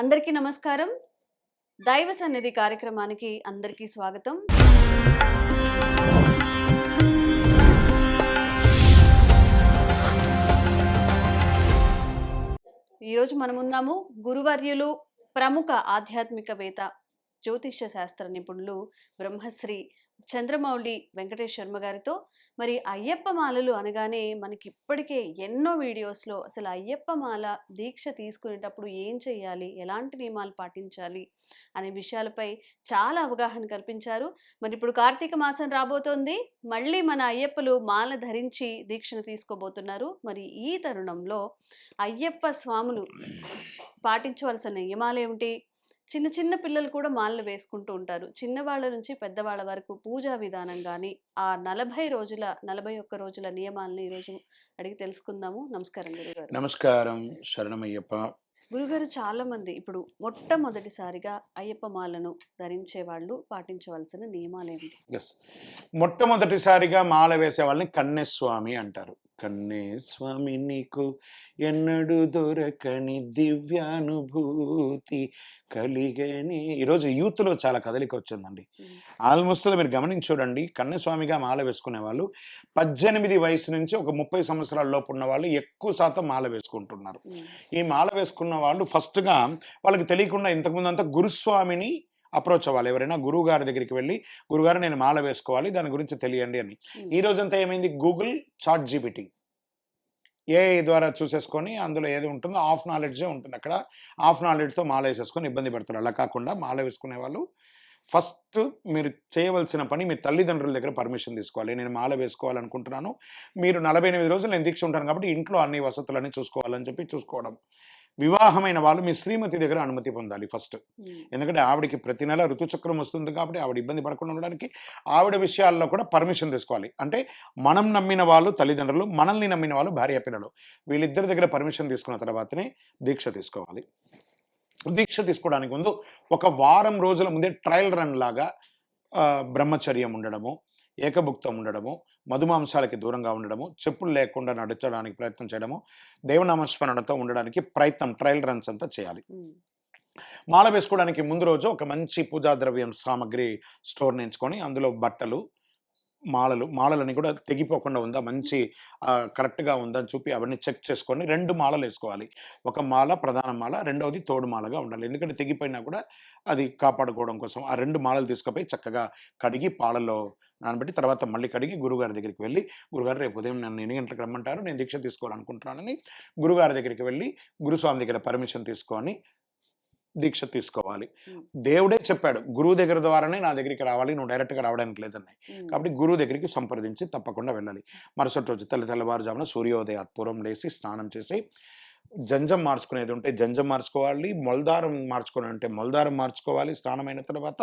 అందరికీ నమస్కారం. దైవ సన్నిధి కార్యక్రమానికి అందరికీ స్వాగతం. ఈరోజు మనమున్నాము గురువర్యులు, ప్రముఖ ఆధ్యాత్మికవేత్త, జ్యోతిష్య శాస్త్ర నిపుణులు బ్రహ్మశ్రీ చంద్రమౌళి వెంకటేష్ శర్మ గారితో. మరి అయ్యప్ప మాలలు అనగానే మనకి ఇప్పటికే ఎన్నో వీడియోస్లో అసలు అయ్యప్ప మాల దీక్ష తీసుకునేటప్పుడు ఏం చేయాలి, ఎలాంటి నియమాలు పాటించాలి అనే విషయాలపై చాలా అవగాహన కల్పించారు. మరి ఇప్పుడు కార్తీక మాసం రాబోతోంది. మళ్ళీ మన అయ్యప్పలు మాల ధరించి దీక్షను తీసుకోబోతున్నారు. మరి ఈ తరుణంలో అయ్యప్ప స్వాములు పాటించవలసిన నియమాలేమిటి? చిన్న చిన్న పిల్లలు కూడా మాలలు వేసుకుంటూ ఉంటారు. చిన్నవాళ్ళ నుంచి పెద్దవాళ్ళ వరకు పూజా విధానం కానీ ఆ 41 రోజుల నియమాలను ఈరోజు అడిగి తెలుసుకుందాము. నమస్కారం గురుగారు. నమస్కారం, శరణమయ్యప్ప. గురుగారు, చాలా మంది ఇప్పుడు మొట్టమొదటిసారిగా అయ్యప్ప మాలను ధరించే వాళ్ళు పాటించవలసిన నియమాలేమిటి? ఎస్, మొట్టమొదటిసారిగా మాల వేసే వాళ్ళని కన్యస్వామి అంటారు. కన్యస్వామి నీకు ఎన్నడూ దొరకని దివ్యానుభూతి కలిగని. ఈరోజు యూత్లో చాలా కదలిక వచ్చిందండి. ఆల్మోస్ట్ మీరు గమనించి చూడండి, కన్యస్వామిగా మాల వేసుకునే వాళ్ళు 18 వయసు నుంచి ఒక 30 సంవత్సరాల లోపు ఉన్న వాళ్ళు ఎక్కువ శాతం మాల వేసుకుంటున్నారు. ఈ మాల వేసుకున్న వాళ్ళు ఫస్ట్గా వాళ్ళకి తెలియకుండా ఇంతకుముందు అంతా గురుస్వామిని అప్రోచ్ అవ్వాలి. ఎవరైనా గురువు గారి దగ్గరికి వెళ్ళి, గురుగారు నేను మాల వేసుకోవాలి, దాని గురించి తెలియండి అని. ఈ రోజంతా ఏమైంది, గూగుల్, చాట్ జీపీటీ, ఏఐ ద్వారా చూసేసుకొని అందులో ఏది ఉంటుందో హాఫ్ నాలెడ్జే ఉంటుంది. అక్కడ హాఫ్ నాలెడ్జ్తో మాల వేసేసుకొని ఇబ్బంది పెడతారు. అలా కాకుండా మాల వేసుకునే వాళ్ళు ఫస్ట్ మీరు చేయవలసిన పని, మీ తల్లిదండ్రుల దగ్గర పర్మిషన్ తీసుకోవాలి. నేను మాల వేసుకోవాలనుకుంటున్నాను, మీరు 48 రోజులు నేను దీక్ష ఉంటాను కాబట్టి ఇంట్లో అన్ని వసతులన్నీ చూసుకోవాలని చెప్పి చూసుకోవడం. వివాహమైన వాళ్ళు మీ శ్రీమతి దగ్గర అనుమతి పొందాలి ఫస్ట్. ఎందుకంటే ఆవిడకి ప్రతి నెల ఋతుచక్రం వస్తుంది కాబట్టి ఆవిడ ఇబ్బంది పడకుండా ఉండడానికి ఆవిడ విషయాల్లో కూడా పర్మిషన్ తీసుకోవాలి. అంటే మనం నమ్మిన వాళ్ళు తల్లిదండ్రులు, మనల్ని నమ్మిన వాళ్ళు భార్య పిల్లలు, వీళ్ళిద్దరి దగ్గర పర్మిషన్ తీసుకున్న తర్వాతనే దీక్ష తీసుకోవాలి. దీక్ష తీసుకోవడానికి ముందు ఒక వారం రోజుల ముందే ట్రయల్ రన్ లాగా బ్రహ్మచర్యం ఉండడము, ఏకభుక్తం ఉండడము, మధుమాంసాలకి దూరంగా ఉండడము, చెప్పులు లేకుండా నడచడానికి ప్రయత్నం చేయడము, దేవనామస్మరణతో ఉండడానికి ప్రయత్నం, ట్రయల్ రన్స్ అంతా చేయాలి. మాల వేసుకోవడానికి ముందు రోజు ఒక మంచి పూజా ద్రవ్యం సామాగ్రి స్టోర్ నేర్చుకొని అందులో బట్టలు, మాలలని కూడా తెగిపోకుండా ఉందా, మంచి కరెక్ట్గా ఉందా అని చూపి అవన్నీ చెక్ చేసుకొని 2 మాలలు వేసుకోవాలి. ఒక మాల ప్రధాన మాల, రెండవది తోడు మాలగా ఉండాలి. ఎందుకంటే తెగిపోయినా కూడా అది కాపాడుకోవడం కోసం ఆ 2 మాలలు తీసుకుపోయి చక్కగా కడిగి పాలలో నానబెట్టి తర్వాత మళ్ళీ కడిగి గురుగారి దగ్గరికి వెళ్ళి, గురుగారు రేపు ఉదయం నన్ను ఎన్ని గంటలకు రమ్మంటారు, నేను దీక్ష తీసుకోవాలనుకుంటున్నానని గురుగారి దగ్గరికి వెళ్ళి గురుస్వామి దగ్గర పర్మిషన్ తీసుకొని దీక్ష తీసుకోవాలి. దేవుడే చెప్పాడు, గురువు దగ్గర ద్వారానే నా దగ్గరికి రావాలి, నువ్వు డైరెక్ట్గా రావడానికి లేదన్నాయి. కాబట్టి గురువు దగ్గరికి సంప్రదించి తప్పకుండా వెళ్ళాలి. మరుసటి రోజు తెల్లవారుజామున సూర్యోదయ పూర్వం లేసి స్నానం చేసి, జంజం మార్చుకునేది ఉంటే జంజం మార్చుకోవాలి, మొలదారం మార్చుకుని ఉంటే మొలదారం మార్చుకోవాలి. స్నానమైన తర్వాత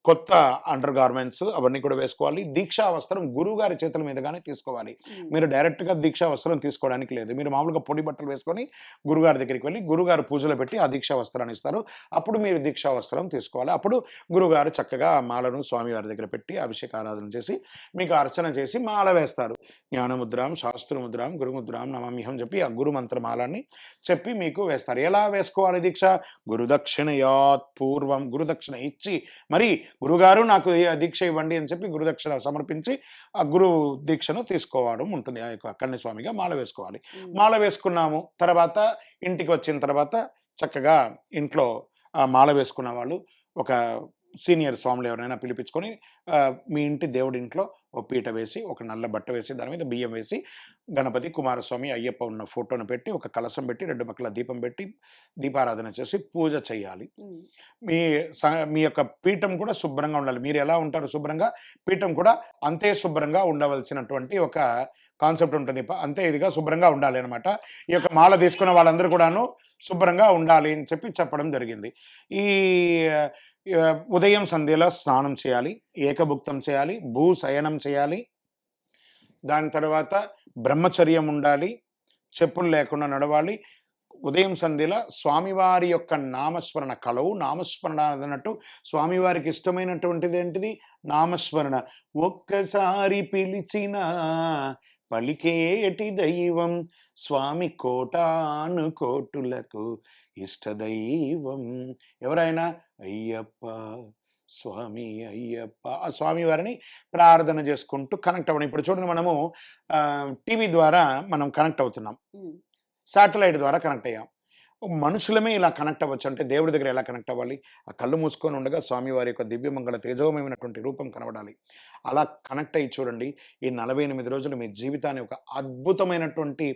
కొత్త అండర్ గార్మెంట్స్ అవన్నీ కూడా వేసుకోవాలి. దీక్షా వస్త్రం గురువు గారి చేతుల మీదుగానే తీసుకోవాలి. మీరు డైరెక్ట్గా దీక్షా వస్త్రం తీసుకోవడానికి లేదు. మీరు మామూలుగా పొడి బట్టలు వేసుకొని గురుగారి దగ్గరికి వెళ్ళి గురుగారు పూజలు పెట్టి ఆ దీక్షా వస్త్రాన్ని ఇస్తారు. అప్పుడు మీరు దీక్షా వస్త్రం తీసుకోవాలి. అప్పుడు గురుగారు చక్కగా ఆ మాలను స్వామివారి దగ్గర పెట్టి అభిషేక ఆరాధన చేసి మీకు అర్చన చేసి మాల వేస్తారు. జ్ఞానముద్రాం, శాస్త్రముద్రాం, గురుముద్రాం నమామ్యహం చెప్పి ఆ గురు మంత్రమాలని చెప్పి మీకు వేస్తారు. ఎలా వేసుకోవాలి దీక్ష? గురుదక్షిణయాత్ పూర్వం, గురుదక్షిణ ఇచ్చి మరి గురుగారు నాకు దీక్ష ఇవ్వండి అని చెప్పి గురుదక్షిణ సమర్పించి ఆ గురు దీక్షను తీసుకోవడం ఉంటుంది. ఆ యొక్క కన్యస్వామిగా మాల వేసుకోవాలి. మాల వేసుకున్నాము తర్వాత ఇంటికి వచ్చిన తర్వాత చక్కగా ఇంట్లో ఆ మాల వేసుకున్న వాళ్ళు ఒక సీనియర్ స్వాములు ఎవరైనా పిలిపించుకొని మీ ఇంటి దేవుడి ఇంట్లో ఒక పీట వేసి, ఒక నల్ల బట్ట వేసి, దాని మీద బియ్యం వేసి, గణపతి, కుమారస్వామి, అయ్యప్ప ఉన్న ఫోటోను పెట్టి, ఒక కలశం పెట్టి, 2 పక్కల దీపం పెట్టి దీపారాధన చేసి పూజ చేయాలి. మీ యొక్క పీఠం కూడా శుభ్రంగా ఉండాలి. మీరు ఎలా ఉంటారు శుభ్రంగా, పీఠం కూడా అంతే శుభ్రంగా ఉండవలసినటువంటి ఒక కాన్సెప్ట్ ఉంటుంది. అంతే ఇదిగా శుభ్రంగా ఉండాలి అనమాట. ఈ యొక్క మాల తీసుకున్న వాళ్ళందరూ కూడాను శుభ్రంగా ఉండాలి అని చెప్పి చెప్పడం జరిగింది. ఈ ఉదయం సంధ్యలో స్నానం చేయాలి, ఏకభుక్తం చేయాలి, భూశయనం చేయాలి. దాని తర్వాత బ్రహ్మచర్యం ఉండాలి, చెప్పులు లేకుండా నడవాలి. ఉదయం సంధ్యలో స్వామివారి యొక్క నామస్మరణ కలవు. నామస్మరణ అన్నట్టు స్వామివారికి ఇష్టమైనటువంటిది ఏంటిది? నామస్మరణ. ఒక్కసారి పిలిచిన పలికేటి దైవం స్వామి కోటాను కోటులకు ఇష్టదైవం. ఎవరైనా అయ్యప్ప స్వామి అయ్యప్ప, ఆ స్వామి వారిని ప్రార్థన చేసుకుంటూ కనెక్ట్ అవ్వడం. ఇప్పుడు చూడండి, మనము టీవీ ద్వారా మనం కనెక్ట్ అవుతున్నాం, ఉమ్, శాటిలైట్ ద్వారా కనెక్ట్ అయ్యాం. మనుషులమే ఇలా కనెక్ట్ అవ్వచ్చు అంటే దేవుడి దగ్గర ఎలా కనెక్ట్ అవ్వాలి? ఆ కళ్ళు మూసుకొని ఉండగా స్వామివారి యొక్క దివ్యమంగళ తేజోమయమైనటువంటి రూపం కనబడాలి. అలా కనెక్ట్ అయ్యి చూడండి, ఈ 48 రోజులు మీ జీవితాన్ని ఒక అద్భుతమైనటువంటి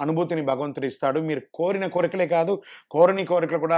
అనుభూతిని భగవంతుడు ఇస్తాడు. మీరు కోరిన కోరికలే కాదు, కోరని కోరికలు కూడా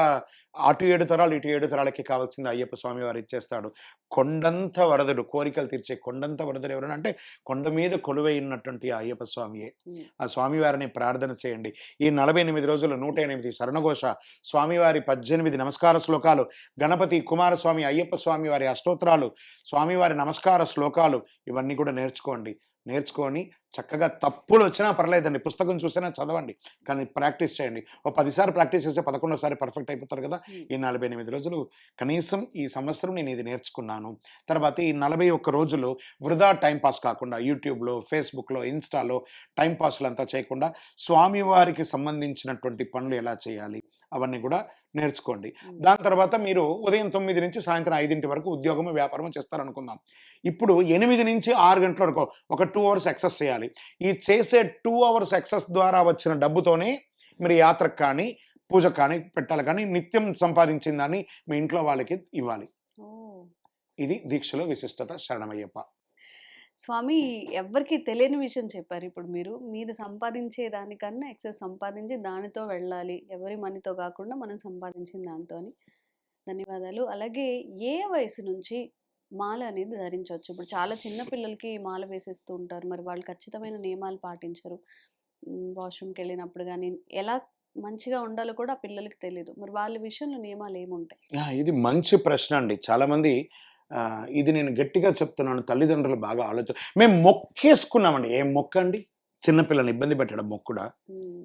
అటు 7 తరాలు ఇటు 7 తరాలకి కావాల్సింది అయ్యప్ప స్వామి వారు ఇచ్చేస్తాడు. కొండంత వరదుడు, కోరికలు తీర్చే కొండంత వరదుడు ఎవరైనా అంటే కొండ మీద కొలువై ఉన్నటువంటి ఆ అయ్యప్ప స్వామియే. ఉమ్, ఆ స్వామివారిని ప్రార్థన చేయండి. ఈ 48 రోజులు 108 శరణఘోష, స్వామివారి 18 నమస్కార శ్లోకాలు, గణపతి కుమారస్వామి అయ్యప్ప స్వామి వారి అష్టోత్తరాలు, స్వామివారి నమస్కార శ్లోకాలు, ఇవన్నీ కూడా నేర్చుకొని చక్కగా తప్పులు వచ్చినా పర్లేదండి, పుస్తకం చూసినా చదవండి, కానీ ప్రాక్టీస్ చేయండి. ఓ 10 సార్లు ప్రాక్టీస్ చేస్తే 11వ పర్ఫెక్ట్ అయిపోతారు కదా. ఈ 48 రోజులు కనీసం ఈ సంవత్సరం నేను ఇది నేర్చుకున్నాను. తర్వాత ఈ 41 రోజులు వృధా టైంపాస్ కాకుండా యూట్యూబ్లో, ఫేస్బుక్లో, ఇన్స్టాలో టైంపాస్లు అంతా చేయకుండా స్వామివారికి సంబంధించినటువంటి పనులు ఎలా చేయాలి అవన్నీ కూడా నేర్చుకోండి. దాని తర్వాత మీరు ఉదయం 9 నుంచి సాయంత్రం 5 వరకు ఉద్యోగము వ్యాపారం చేస్తారనుకుందాం. ఇప్పుడు 8 నుంచి 6 గంటల వరకు ఒక 2 అవర్స్ ఎక్సెస్ చేయాలి. ఈ చేసే 2 అవర్స్ ఎక్సెస్ ద్వారా వచ్చిన డబ్బుతోనే మీరు యాత్రకు కానీ, పూజ కానీ పెట్టాలి, కానీ నిత్యం సంపాదించిన దాన్ని మీ ఇంట్లో వాళ్ళకి ఇవ్వాలి. ఓ, ఇది దీక్షలో విశిష్టత. శరణమయ్యప్ప. స్వామి ఎవ్వరికి తెలియని విషయం చెప్పారు. ఇప్పుడు మీరు సంపాదించే దానికన్నా ఎక్సెస్ సంపాదించి దానితో వెళ్ళాలి, ఎవరి మనీతో కాకుండా మనం సంపాదించిన దాంతో అని. ధన్యవాదాలు. అలాగే ఏ వయసు నుంచి మాల అనేది ధరించవచ్చు? ఇప్పుడు చాలా చిన్న పిల్లలకి మాల వేసేస్తూ ఉంటారు, మరి వాళ్ళు ఖచ్చితమైన నియమాలు పాటించరు. వాష్రూమ్కి వెళ్ళినప్పుడు కానీ ఎలా మంచిగా ఉండాలో కూడా ఆ పిల్లలకి తెలియదు. మరి వాళ్ళ విషయంలో నియమాలు ఏముంటాయి? ఇది మంచి ప్రశ్న అండి. చాలామంది ఇది నేను గట్టిగా చెప్తున్నాను, తల్లిదండ్రులు బాగా మేము మొక్కేసుకున్నామండి. ఏం మొక్కండి? చిన్నపిల్లల్ని ఇబ్బంది పెట్టడం మొక్కుడా?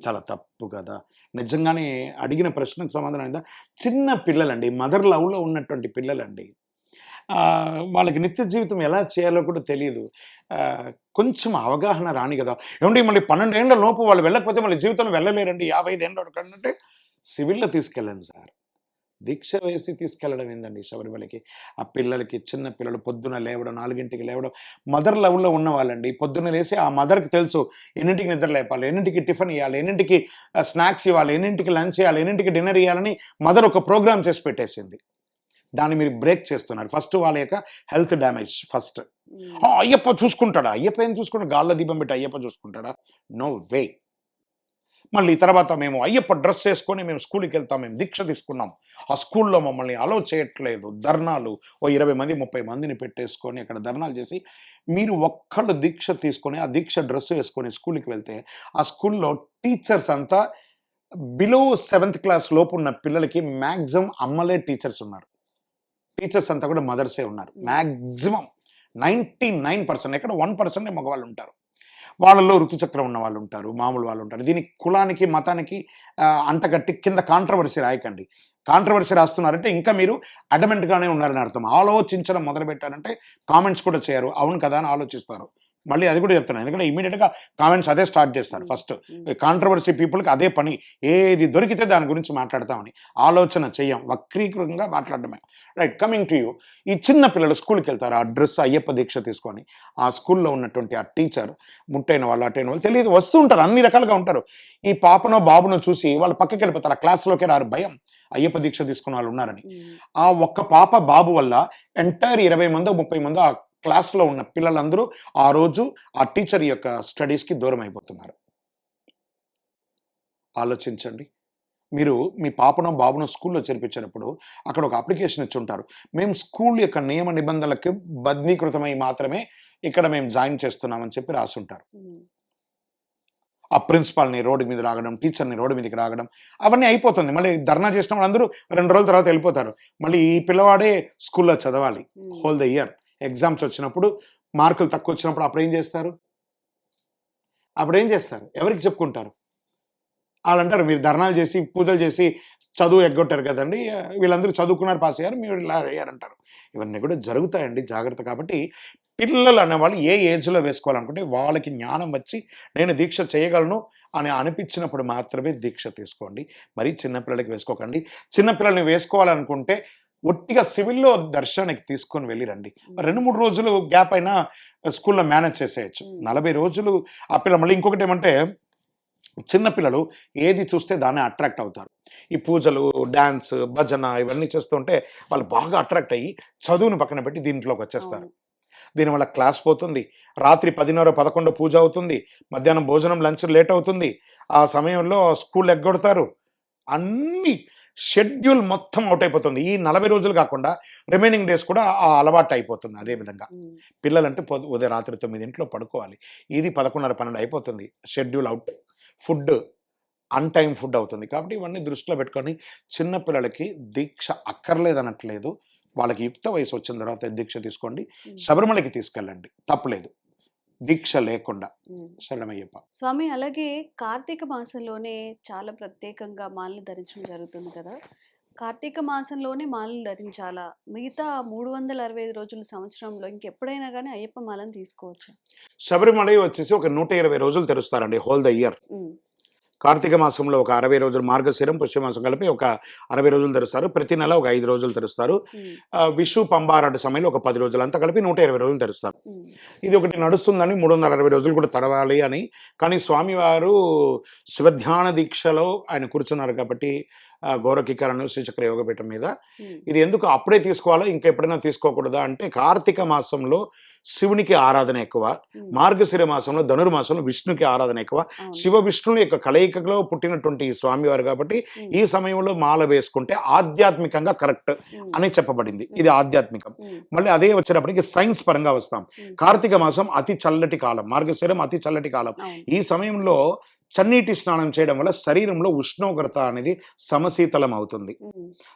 చాలా తప్పు కదా. నిజంగానే అడిగిన ప్రశ్నకు సమాధానం ఏంటంటే, చిన్న పిల్లలండి, మదర్ లవ్లో ఉన్నటువంటి పిల్లలండి, వాళ్ళకి నిత్య జీవితం ఎలా చేయాలో కూడా తెలియదు. కొంచెం అవగాహన రాని కదా. ఏమంటే మళ్ళీ 12 ఏళ్ల లోపు వాళ్ళు వెళ్ళకపోతే మళ్ళీ జీవితంలో వెళ్ళలేరండి. 55 ఏళ్ళ వరకు అంటే సివిల్లో తీసుకెళ్ళండి సార్. దీక్ష వేసి తీసుకెళ్ళడం ఏందండి శబరిమలకి? ఆ పిల్లలకి, చిన్న పిల్లలు పొద్దున లేవడం, 4ంటికి లేవడం, మదర్ లెవెల్లో ఉన్న వాళ్ళండి. పొద్దున్న లేసి ఆ మదర్కి తెలుసు ఎన్నింటికి నిద్ర లేపాలి, ఎన్నింటికి టిఫిన్ ఇవ్వాలి, ఎన్నింటికి స్నాక్స్ ఇవ్వాలి, ఎన్నింటికి లంచ్ ఇవ్వాలి, ఎన్నింటికి డిన్నర్ ఇవ్వాలని మదర్ ఒక ప్రోగ్రామ్ చేసి పెట్టేసింది. దాన్ని మీరు బ్రేక్ చేస్తున్నారు. ఫస్ట్ వాళ్ళ యొక్క హెల్త్ డ్యామేజ్ ఫస్ట్. అయ్యప్ప చూసుకుంటాడా? అయ్యప్ప ఏం చూసుకుంటాడు? గాల్లో దీపం పెట్టి అయ్యప్ప చూసుకుంటాడా? No way. మళ్ళీ తర్వాత మేము అయ్యప్ప డ్రెస్ వేసుకొని మేము స్కూల్కి వెళ్తాం, మేము దీక్ష తీసుకున్నాం, ఆ స్కూల్లో మమ్మల్ని అలౌ చేయట్లేదు, ధర్నాలు, ఓ 20 మంది 30 మందిని పెట్టేసుకొని అక్కడ ధర్నాలు చేసి, మీరు ఒక్కళ్ళు దీక్ష తీసుకొని ఆ దీక్ష డ్రెస్ వేసుకొని స్కూల్కి వెళ్తే ఆ స్కూల్లో టీచర్స్ అంతా బిలో 7th క్లాస్ లోపు ఉన్న పిల్లలకి మ్యాక్సిమం అమ్మలే టీచర్స్ ఉన్నారు. టీచర్స్ అంతా కూడా మదర్సే ఉన్నారు. మ్యాక్సిమం 99%, ఎక్కడ 1% మగవాళ్ళు ఉంటారు. వాళ్ళలో ఋతుచక్రం ఉన్న వాళ్ళు ఉంటారు, మామూలు వాళ్ళు ఉంటారు. దీనికి కులానికి, మతానికి అంటగట్టి కింద కాంట్రవర్సీ రాయకండి. కాంట్రవర్సీ రాస్తున్నారంటే ఇంకా మీరు అడమెంట్గానే ఉన్నారని అర్థం. ఆలోచించడం మొదలు పెట్టారంటే కామెంట్స్ కూడా చేయరు, అవును కదా అని ఆలోచిస్తారు. మళ్ళీ అది కూడా చెప్తున్నాను, ఎందుకంటే ఇమీడియట్గా కామెంట్స్ అదే స్టార్ట్ చేస్తారు. ఫస్ట్ కాంట్రవర్సీ పీపుల్కి అదే పని, ఏది దొరికితే దాని గురించి మాట్లాడతామని ఆలోచన చెయ్యం, వక్రీకృతంగా మాట్లాడడమే. Right, coming to you. ఈ చిన్న పిల్లలు స్కూల్కి వెళ్తారు ఆ డ్రెస్ అయ్యప్ప దీక్ష తీసుకొని. ఆ స్కూల్లో ఉన్నటువంటి ఆ టీచర్ ముట్టైన వాళ్ళు, అటైన వాళ్ళు తెలియదు, వస్తూ ఉంటారు, అన్ని రకాలుగా ఉంటారు. ఈ పాపనో బాబునో చూసి వాళ్ళు పక్కకి వెళ్ళిపోతారు, ఆ క్లాస్లోకి రారు, భయం అయ్యప్ప దీక్ష తీసుకున్న వాళ్ళు ఉన్నారని. ఆ ఒక్క పాప బాబు వల్ల ఎంటైర్ 20 మందో 30 మందో ఆ క్లాస్లో ఉన్న పిల్లలందరూ ఆ రోజు ఆ టీచర్ యొక్క స్టడీస్కి దూరం అయిపోతున్నారు. ఆలోచించండి. మీరు మీ పాపనో బాబునో స్కూల్లో చేర్పించినప్పుడు అక్కడ ఒక అప్లికేషన్ ఇచ్చి ఉంటారు, మేము స్కూల్ యొక్క నియమ నిబంధనలకు బద్నీకృతమై మాత్రమే ఇక్కడ మేము జాయిన్ చేస్తున్నామని చెప్పి రాసుంటారు. ఆ ప్రిన్సిపాల్ని రోడ్డు మీద రాగడం, టీచర్ని రోడ్డు మీదకి రాగడం, అవన్నీ అయిపోతుంది. మళ్ళీ ధర్నా చేసిన వాళ్ళందరూ 2 రోజుల తర్వాత వెళ్ళిపోతారు. మళ్ళీ ఈ పిల్లవాడే స్కూల్లో చదవాలి హోల్ ద ఇయర్. ఎగ్జామ్స్ వచ్చినప్పుడు, మార్కులు తక్కువ వచ్చినప్పుడు అప్పుడు ఏం చేస్తారు? ఎవరికి చెప్పుకుంటారు? వాళ్ళు అంటారు, మీరు ధర్నాలు చేసి పూజలు చేసి చదువు ఎగ్గొట్టారు కదండి, వీళ్ళందరూ చదువుకున్నారు, పాస్ అయ్యారు, మీరు ఇలా అయ్యారంటారు. ఇవన్నీ కూడా జరుగుతాయండి, జాగ్రత్త. కాబట్టి పిల్లలు అనేవాళ్ళు ఏ ఏజ్‌లో వేసుకోవాలనుకుంటే వాళ్ళకి జ్ఞానం వచ్చి నేను దీక్ష చేయగలను అని అనిపించినప్పుడు మాత్రమే దీక్ష తీసుకోండి. మరీ చిన్న పిల్లలకి వేసుకోకండి. చిన్న పిల్లల్ని వేసుకోవాలనుకుంటే ఒట్టిగా సివిల్‌లో దర్శనానికి తీసుకొని వెళ్ళి రండి. 2, 3 రోజులు గ్యాప్ అయినా స్కూల్‌లో మేనేజ్ చేసేయొచ్చు. 40 రోజులు ఆ పిల్ల మళ్ళీ ఇంకొకటేమంటే చిన్న పిల్లలు ఏది చూస్తే దాన్ని అట్రాక్ట్ అవుతారు. ఈ పూజలు, డాన్స్, భజన ఇవన్నీ చేస్తుంటే వాళ్ళు బాగా అట్రాక్ట్ అయ్యి చదువుని పక్కన పెట్టి దీంట్లోకి వచ్చేస్తారు. అవును. దీనివల్ల క్లాస్ పోతుంది. రాత్రి 10:30, 11 పూజ అవుతుంది. మధ్యాహ్నం భోజనం, లంచ్ లేట్ అవుతుంది. ఆ సమయంలో స్కూల్ ఎగ్గొడతారు. అన్ని షెడ్యూల్ మొత్తం ఔట్ అయిపోతుంది. ఈ 40 రోజులు కాకుండా రిమైనింగ్ డేస్ కూడా ఆ అలవాటు అయిపోతుంది అదే విధంగా. ఉమ్, పిల్లలంటే ఉదయం రాత్రి 9 పడుకోవాలి. ఇది 11:30, 12 అయిపోతుంది. Schedule out. ఫుడ్ అన్ టైమ్ ఫుడ్ అవుతుంది. కాబట్టి ఇవన్నీ దృష్టిలో పెట్టుకొని చిన్న పిల్లలకి దీక్ష అక్కర్లేదనట్లేదు. వాళ్ళకి యుక్త వయసు వచ్చిన తర్వాత దీక్ష తీసుకోండి. ఉమ్, శబరిమలకి తీసుకెళ్ళండి. తప్పులేదు. దీక్ష లేకుండా. ఉమ్. శరణమయ్యప్ప. స్వామి, అలాగే కార్తీక మాసంలోనే చాలా ప్రత్యేకంగా మాలలు ధరించడం జరుగుతుంది కదా. కార్తీక మాసంలోనే మాలలు ధరించాలా? మిగతా 365 రోజుల సంవత్సరంలో ఇంకెప్పుడైనా కానీ అయ్యప్ప మాలను తీసుకోవచ్చు? శబరిమల వచ్చేసి ఒక 120 రోజులు తెరుస్తారండి హోల్ ద ఇయర్. కార్తీక మాసంలో ఒక 60 రోజులు, మార్గశిరం, పుష్యమాసం కలిపి ఒక 60 రోజులు తెరుస్తారు. ప్రతి నెల ఒక 5 రోజులు తెరుస్తారు. విషు, పంబారాట సమయంలో ఒక 10 రోజులు, అంతా కలిపి 120 రోజులు తెరుస్తారు. ఇది ఒకటి నడుస్తుందని 360 రోజులు కూడా తెరవాలి అని. కానీ స్వామివారు శివధ్యాన దీక్షలో ఆయన కూర్చున్నారు కాబట్టి గౌరకికరణ శ్రీచక్ర యోగపీఠం మీద ఇది ఎందుకు అప్పుడే తీసుకోవాలా ఇంకా ఎప్పుడైనా తీసుకోకూడదా అంటే, కార్తీక మాసంలో శివునికి ఆరాధన ఎక్కువ, మార్గశిర మాసంలో ధనుర్మాసంలో విష్ణుకి ఆరాధన ఎక్కువ. శివ విష్ణువుల యొక్క కలయికలో పుట్టినటువంటి స్వామివారు కాబట్టి ఈ సమయంలో మాల వేసుకుంటే ఆధ్యాత్మికంగా కరెక్ట్ అని చెప్పబడింది. ఇది ఆధ్యాత్మికం. మళ్ళీ అదే వచ్చేటప్పటికి సైన్స్ పరంగా వస్తాం. కార్తీక మాసం అతి చల్లటి కాలం, మార్గశిరం అతి చల్లటి కాలం. ఈ సమయంలో చన్నీటి స్నానం చేయడం వల్ల శరీరంలో ఉష్ణోగ్రత అనేది సమశీతలం అవుతుంది.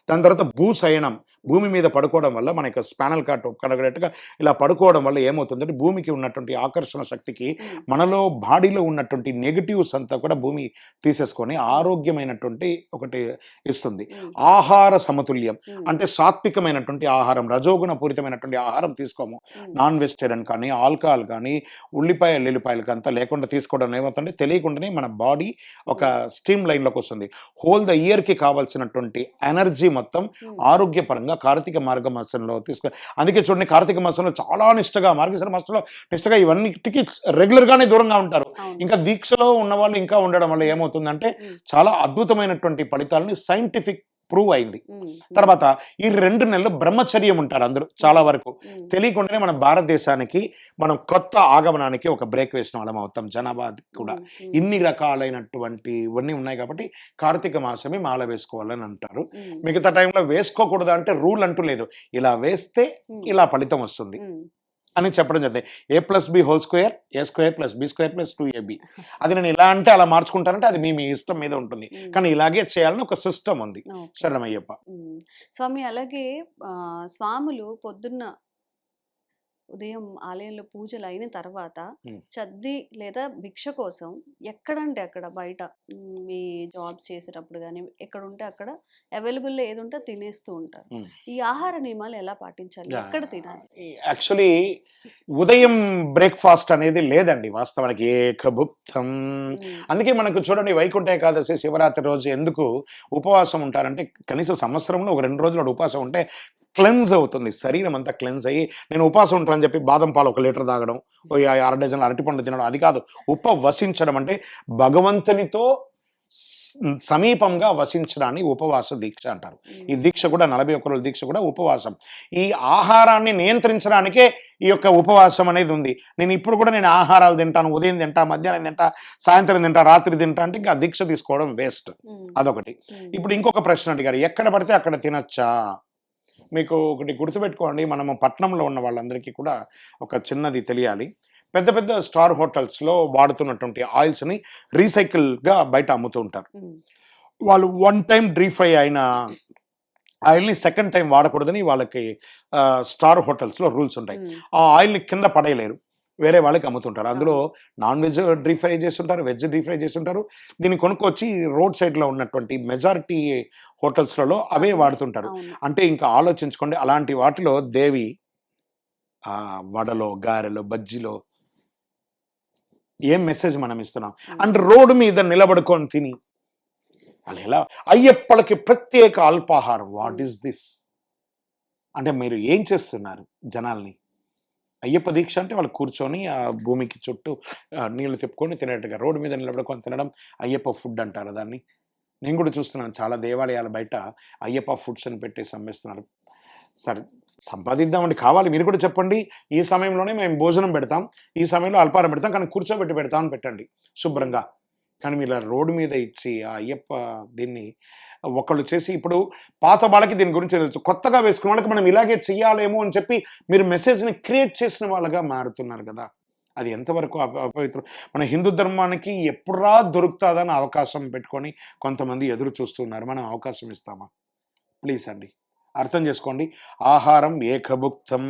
దాని తర్వాత భూశయనం, భూమి మీద పడుకోవడం వల్ల మన యొక్క స్పానల్ కార్డ్ కడగట్టుగా ఇలా పడుకోవడం వల్ల ఏమవుతుందంటే భూమికి ఉన్నటువంటి ఆకర్షణ శక్తికి మనలో బాడీలో ఉన్నటువంటి నెగిటివ్స్ అంతా కూడా భూమి తీసేసుకొని ఆరోగ్యమైనటువంటి ఒకటి ఇస్తుంది. ఆహార సమతుల్యం అంటే సాత్వికమైనటువంటి ఆహారం, రజోగుణ పూరితమైనటువంటి ఆహారం తీసుకోము. నాన్ వెజిటేరియన్ కానీ, ఆల్కహాల్ కానీ, ఉల్లిపాయలు ఎల్లిపాయలు అంతా లేకుండా తీసుకోవడం ఏమవుతుందంటే తెలియకుండానే మన బాడీ ఒక స్ట్రీమ్ లైన్లోకి వస్తుంది. హోల్ ద ఇయర్కి కావాల్సినటువంటి ఎనర్జీ మొత్తం ఆరోగ్యపరంగా కార్తీక మార్గ మాసంలో తీసుకో. అందుకే చూడండి, కార్తీక మాసంలో చాలా నిష్టగా, మార్గశిర మాసంలో నిష్టగా ఇవన్నిటికీ రెగ్యులర్గానే దూరంగా ఉంటారు. ఇంకా దీక్షలో ఉన్న వాళ్ళు ఇంకా ఉండడం వల్ల ఏమవుతుందంటే చాలా అద్భుతమైనటువంటి ఫలితాలని సైంటిఫిక్ ప్రూవ్ అయింది. తర్వాత ఈ 2 నెలలు బ్రహ్మచర్యం ఉంటారు అందరూ చాలా వరకు. తెలియకుండానే మన భారతదేశానికి మనం కొత్త ఆగమనానికి ఒక బ్రేక్ వేసిన వాళ్ళం అవుతాం. జనాభా కూడా ఇన్ని రకాలైనటువంటి ఇవన్నీ ఉన్నాయి కాబట్టి కార్తీక మాసమే మాల వేసుకోవాలని అంటారు. మిగతా టైంలో వేసుకోకూడదు అంటే రూల్ అంటూ లేదు. ఇలా వేస్తే ఇలా ఫలితం వస్తుంది అని చెప్పడం జరిగింది. A+B² A² + B² + 2AB. అది నేను ఇలా అంటే అలా మార్చుకుంటానంటే అది మీ ఇష్టం మీద ఉంటుంది. కానీ ఇలాగే చేయాలని ఒక సిస్టమ్ ఉంది. శరణమయ్యప్ప. స్వామి, అలాగే స్వాములు పొద్దున్న ఉదయం ఆలయంలో పూజలు అయిన తర్వాత చద్ది లేదా భిక్ష కోసం ఎక్కడంటే అక్కడ బయట మీ జాబ్స్ చేసేటప్పుడు కానీ ఎక్కడ ఉంటే అక్కడ అవైలబుల్లో ఏది ఉంటే తినేస్తూ ఉంటారు. ఈ ఆహార నియమాలు ఎలా పాటించాలి? ఎక్కడ తినాలి? యాక్చువల్లీ ఉదయం బ్రేక్ఫాస్ట్ అనేది లేదండి వాస్తవానికి. ఏకభుక్తం. అందుకే మనకు చూడండి, వైకుంఠ ఏకాదశి, శివరాత్రి రోజు ఎందుకు ఉపవాసం ఉంటారంటే కనీసం సంవత్సరంలో ఒక 2 రోజులు ఉపవాసం ఉంటే క్లెన్స్ అవుతుంది, శరీరం అంతా క్లెన్స్ అయ్యి. నేను ఉపవాసం ఉంటానని చెప్పి బాదం పాలు 1 లీటర్ తాగడం, 6 డజన్ల అరటిపండు తినడం అది కాదు. ఉపవసించడం అంటే భగవంతునితో సమీపంగా వసించడాన్ని ఉపవాస దీక్ష అంటారు. ఈ దీక్ష కూడా 41 రోజుల దీక్ష కూడా ఉపవాసం. ఈ ఆహారాన్ని నియంత్రించడానికే ఈ యొక్క ఉపవాసం అనేది ఉంది. నేను ఇప్పుడు కూడా నేను ఆహారాలు తింటాను, ఉదయం తింటా, మధ్యాహ్నం తింటా, సాయంత్రం తింటా, రాత్రి తింటా అంటే ఇంకా దీక్ష తీసుకోవడం వేస్ట్. అదొకటి. ఇప్పుడు ఇంకొక ప్రశ్న అడిగారు, ఎక్కడ పడితే అక్కడ తినొచ్చా? మీకు ఒకటి గుర్తుపెట్టుకోండి, మనము పట్టణంలో ఉన్న వాళ్ళందరికీ కూడా ఒక చిన్నది తెలియాలి. పెద్ద పెద్ద స్టార్ హోటల్స్లో వాడుతున్నటువంటి ఆయిల్స్ని రీసైకిల్గా బయట అమ్ముతూ ఉంటారు. వాళ్ళు 1 టైం డ్రీ-ఫ్రై అయిన ఆయిల్ని సెకండ్ టైం వాడకూడదని వాళ్ళకి స్టార్ హోటల్స్లో రూల్స్ ఉంటాయి. ఆ ఆయిల్ని కింద పడేయలేరు, వేరే వాళ్ళకి అమ్ముతుంటారు. అందులో నాన్ వెజ్ డీప్ ఫ్రై చేస్తుంటారు, వెజ్ డీప్ ఫ్రై చేస్తుంటారు. దీన్ని కొనుక్కొచ్చి రోడ్ సైడ్లో ఉన్నటువంటి మెజారిటీ హోటల్స్లలో అవే వాడుతుంటారు. అంటే ఇంకా ఆలోచించుకోండి, అలాంటి వాటిలో దేవి, ఆ వడలో, గారెలో, బజ్జీలో ఏం మెసేజ్ మనం ఇస్తున్నాం అంటే రోడ్డు మీద నిలబడుకొని తిని వాళ్ళు ఎలా అయ్యప్పలకి ప్రత్యేక అల్పాహారం. వాట్ ఈస్ దిస్ అంటే మీరు ఏం చేస్తున్నారు జనాల్ని? అయ్యప్ప దీక్ష అంటే వాళ్ళు కూర్చొని ఆ భూమికి చుట్టూ నీళ్లు తిప్పుకొని తినేట్టుగా రోడ్డు మీద నిలబడుకొని తినడం అయ్యప్ప ఫుడ్ అంటారు దాన్ని. నేను కూడా చూస్తున్నాను చాలా దేవాలయాల బయట అయ్యప్ప ఫుడ్స్ అని పెట్టేసి అమ్మేస్తున్నారు. సరే సంపాదిద్దామండి, కావాలి మీరు కూడా చెప్పండి. ఈ సమయంలోనే మేము భోజనం పెడతాం, ఈ సమయంలో అల్పారం పెడతాం, కానీ కూర్చోబెట్టి పెడతామని పెట్టండి శుభ్రంగా. కానీ మీరు ఇలా రోడ్డు మీద ఇచ్చి ఆ అయ్యప్ప దీన్ని ఒకళ్ళు చేసి ఇప్పుడు పాత వాళ్ళకి దీని గురించి తెలుసు, కొత్తగా వేసుకున్న వాళ్ళకి మనం ఇలాగే చెయ్యాలేమో అని చెప్పి మీరు మెసేజ్ని క్రియేట్ చేసిన వాళ్ళగా మారుతున్నారు కదా. అది ఎంతవరకు అపవిత్రం? మన హిందూ ధర్మానికి ఎప్పుడా దొరుకుతుందని అవకాశం పెట్టుకొని కొంతమంది ఎదురు చూస్తున్నారు. మనం అవకాశం ఇస్తామా? ప్లీజ్ అండి అర్థం చేసుకోండి. ఆహారం ఏకభుక్తం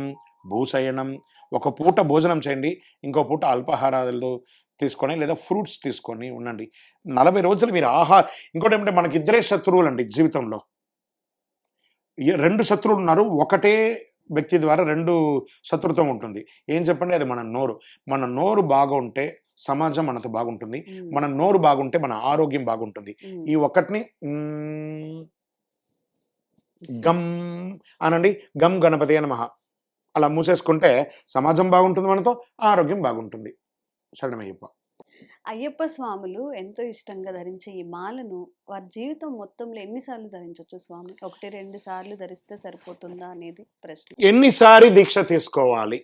భూశయనం. ఒక పూట భోజనం చేయండి, ఇంకో పూట అల్పాహారాలు తీసుకొని లేదా ఫ్రూట్స్ తీసుకొని ఉండండి. 40 రోజులు మీరు ఇంకోటి ఏమంటే మనకి ఇద్దరే శత్రువులు అండి జీవితంలో. 2 శత్రువులు ఉన్నారు, ఒకటే వ్యక్తి ద్వారా 2 శత్రుత్వం ఉంటుంది. ఏం చెప్పండి? అది మన నోరు. మన నోరు బాగుంటే సమాజం మనతో బాగుంటుంది, మన నోరు బాగుంటే మన ఆరోగ్యం బాగుంటుంది. ఈ ఒక్కటిని గమ్ అనండి, గమ్ గణపతి నమః అలా మూసేసుకుంటే సమాజం బాగుంటుంది, మనతో ఆరోగ్యం బాగుంటుంది. శరణమయ్యప్ప. అయ్యప్ప స్వాములు ఎంతో ఇష్టంగా ధరించే ఈ మాలను వారి జీవితం మొత్తంలో ఎన్నిసార్లు ధరించవచ్చు స్వామి? 1-2 సార్లు ధరిస్తే సరిపోతుందా అనేది ప్రశ్న. ఎన్నిసారి దీక్ష తీసుకోవాలి?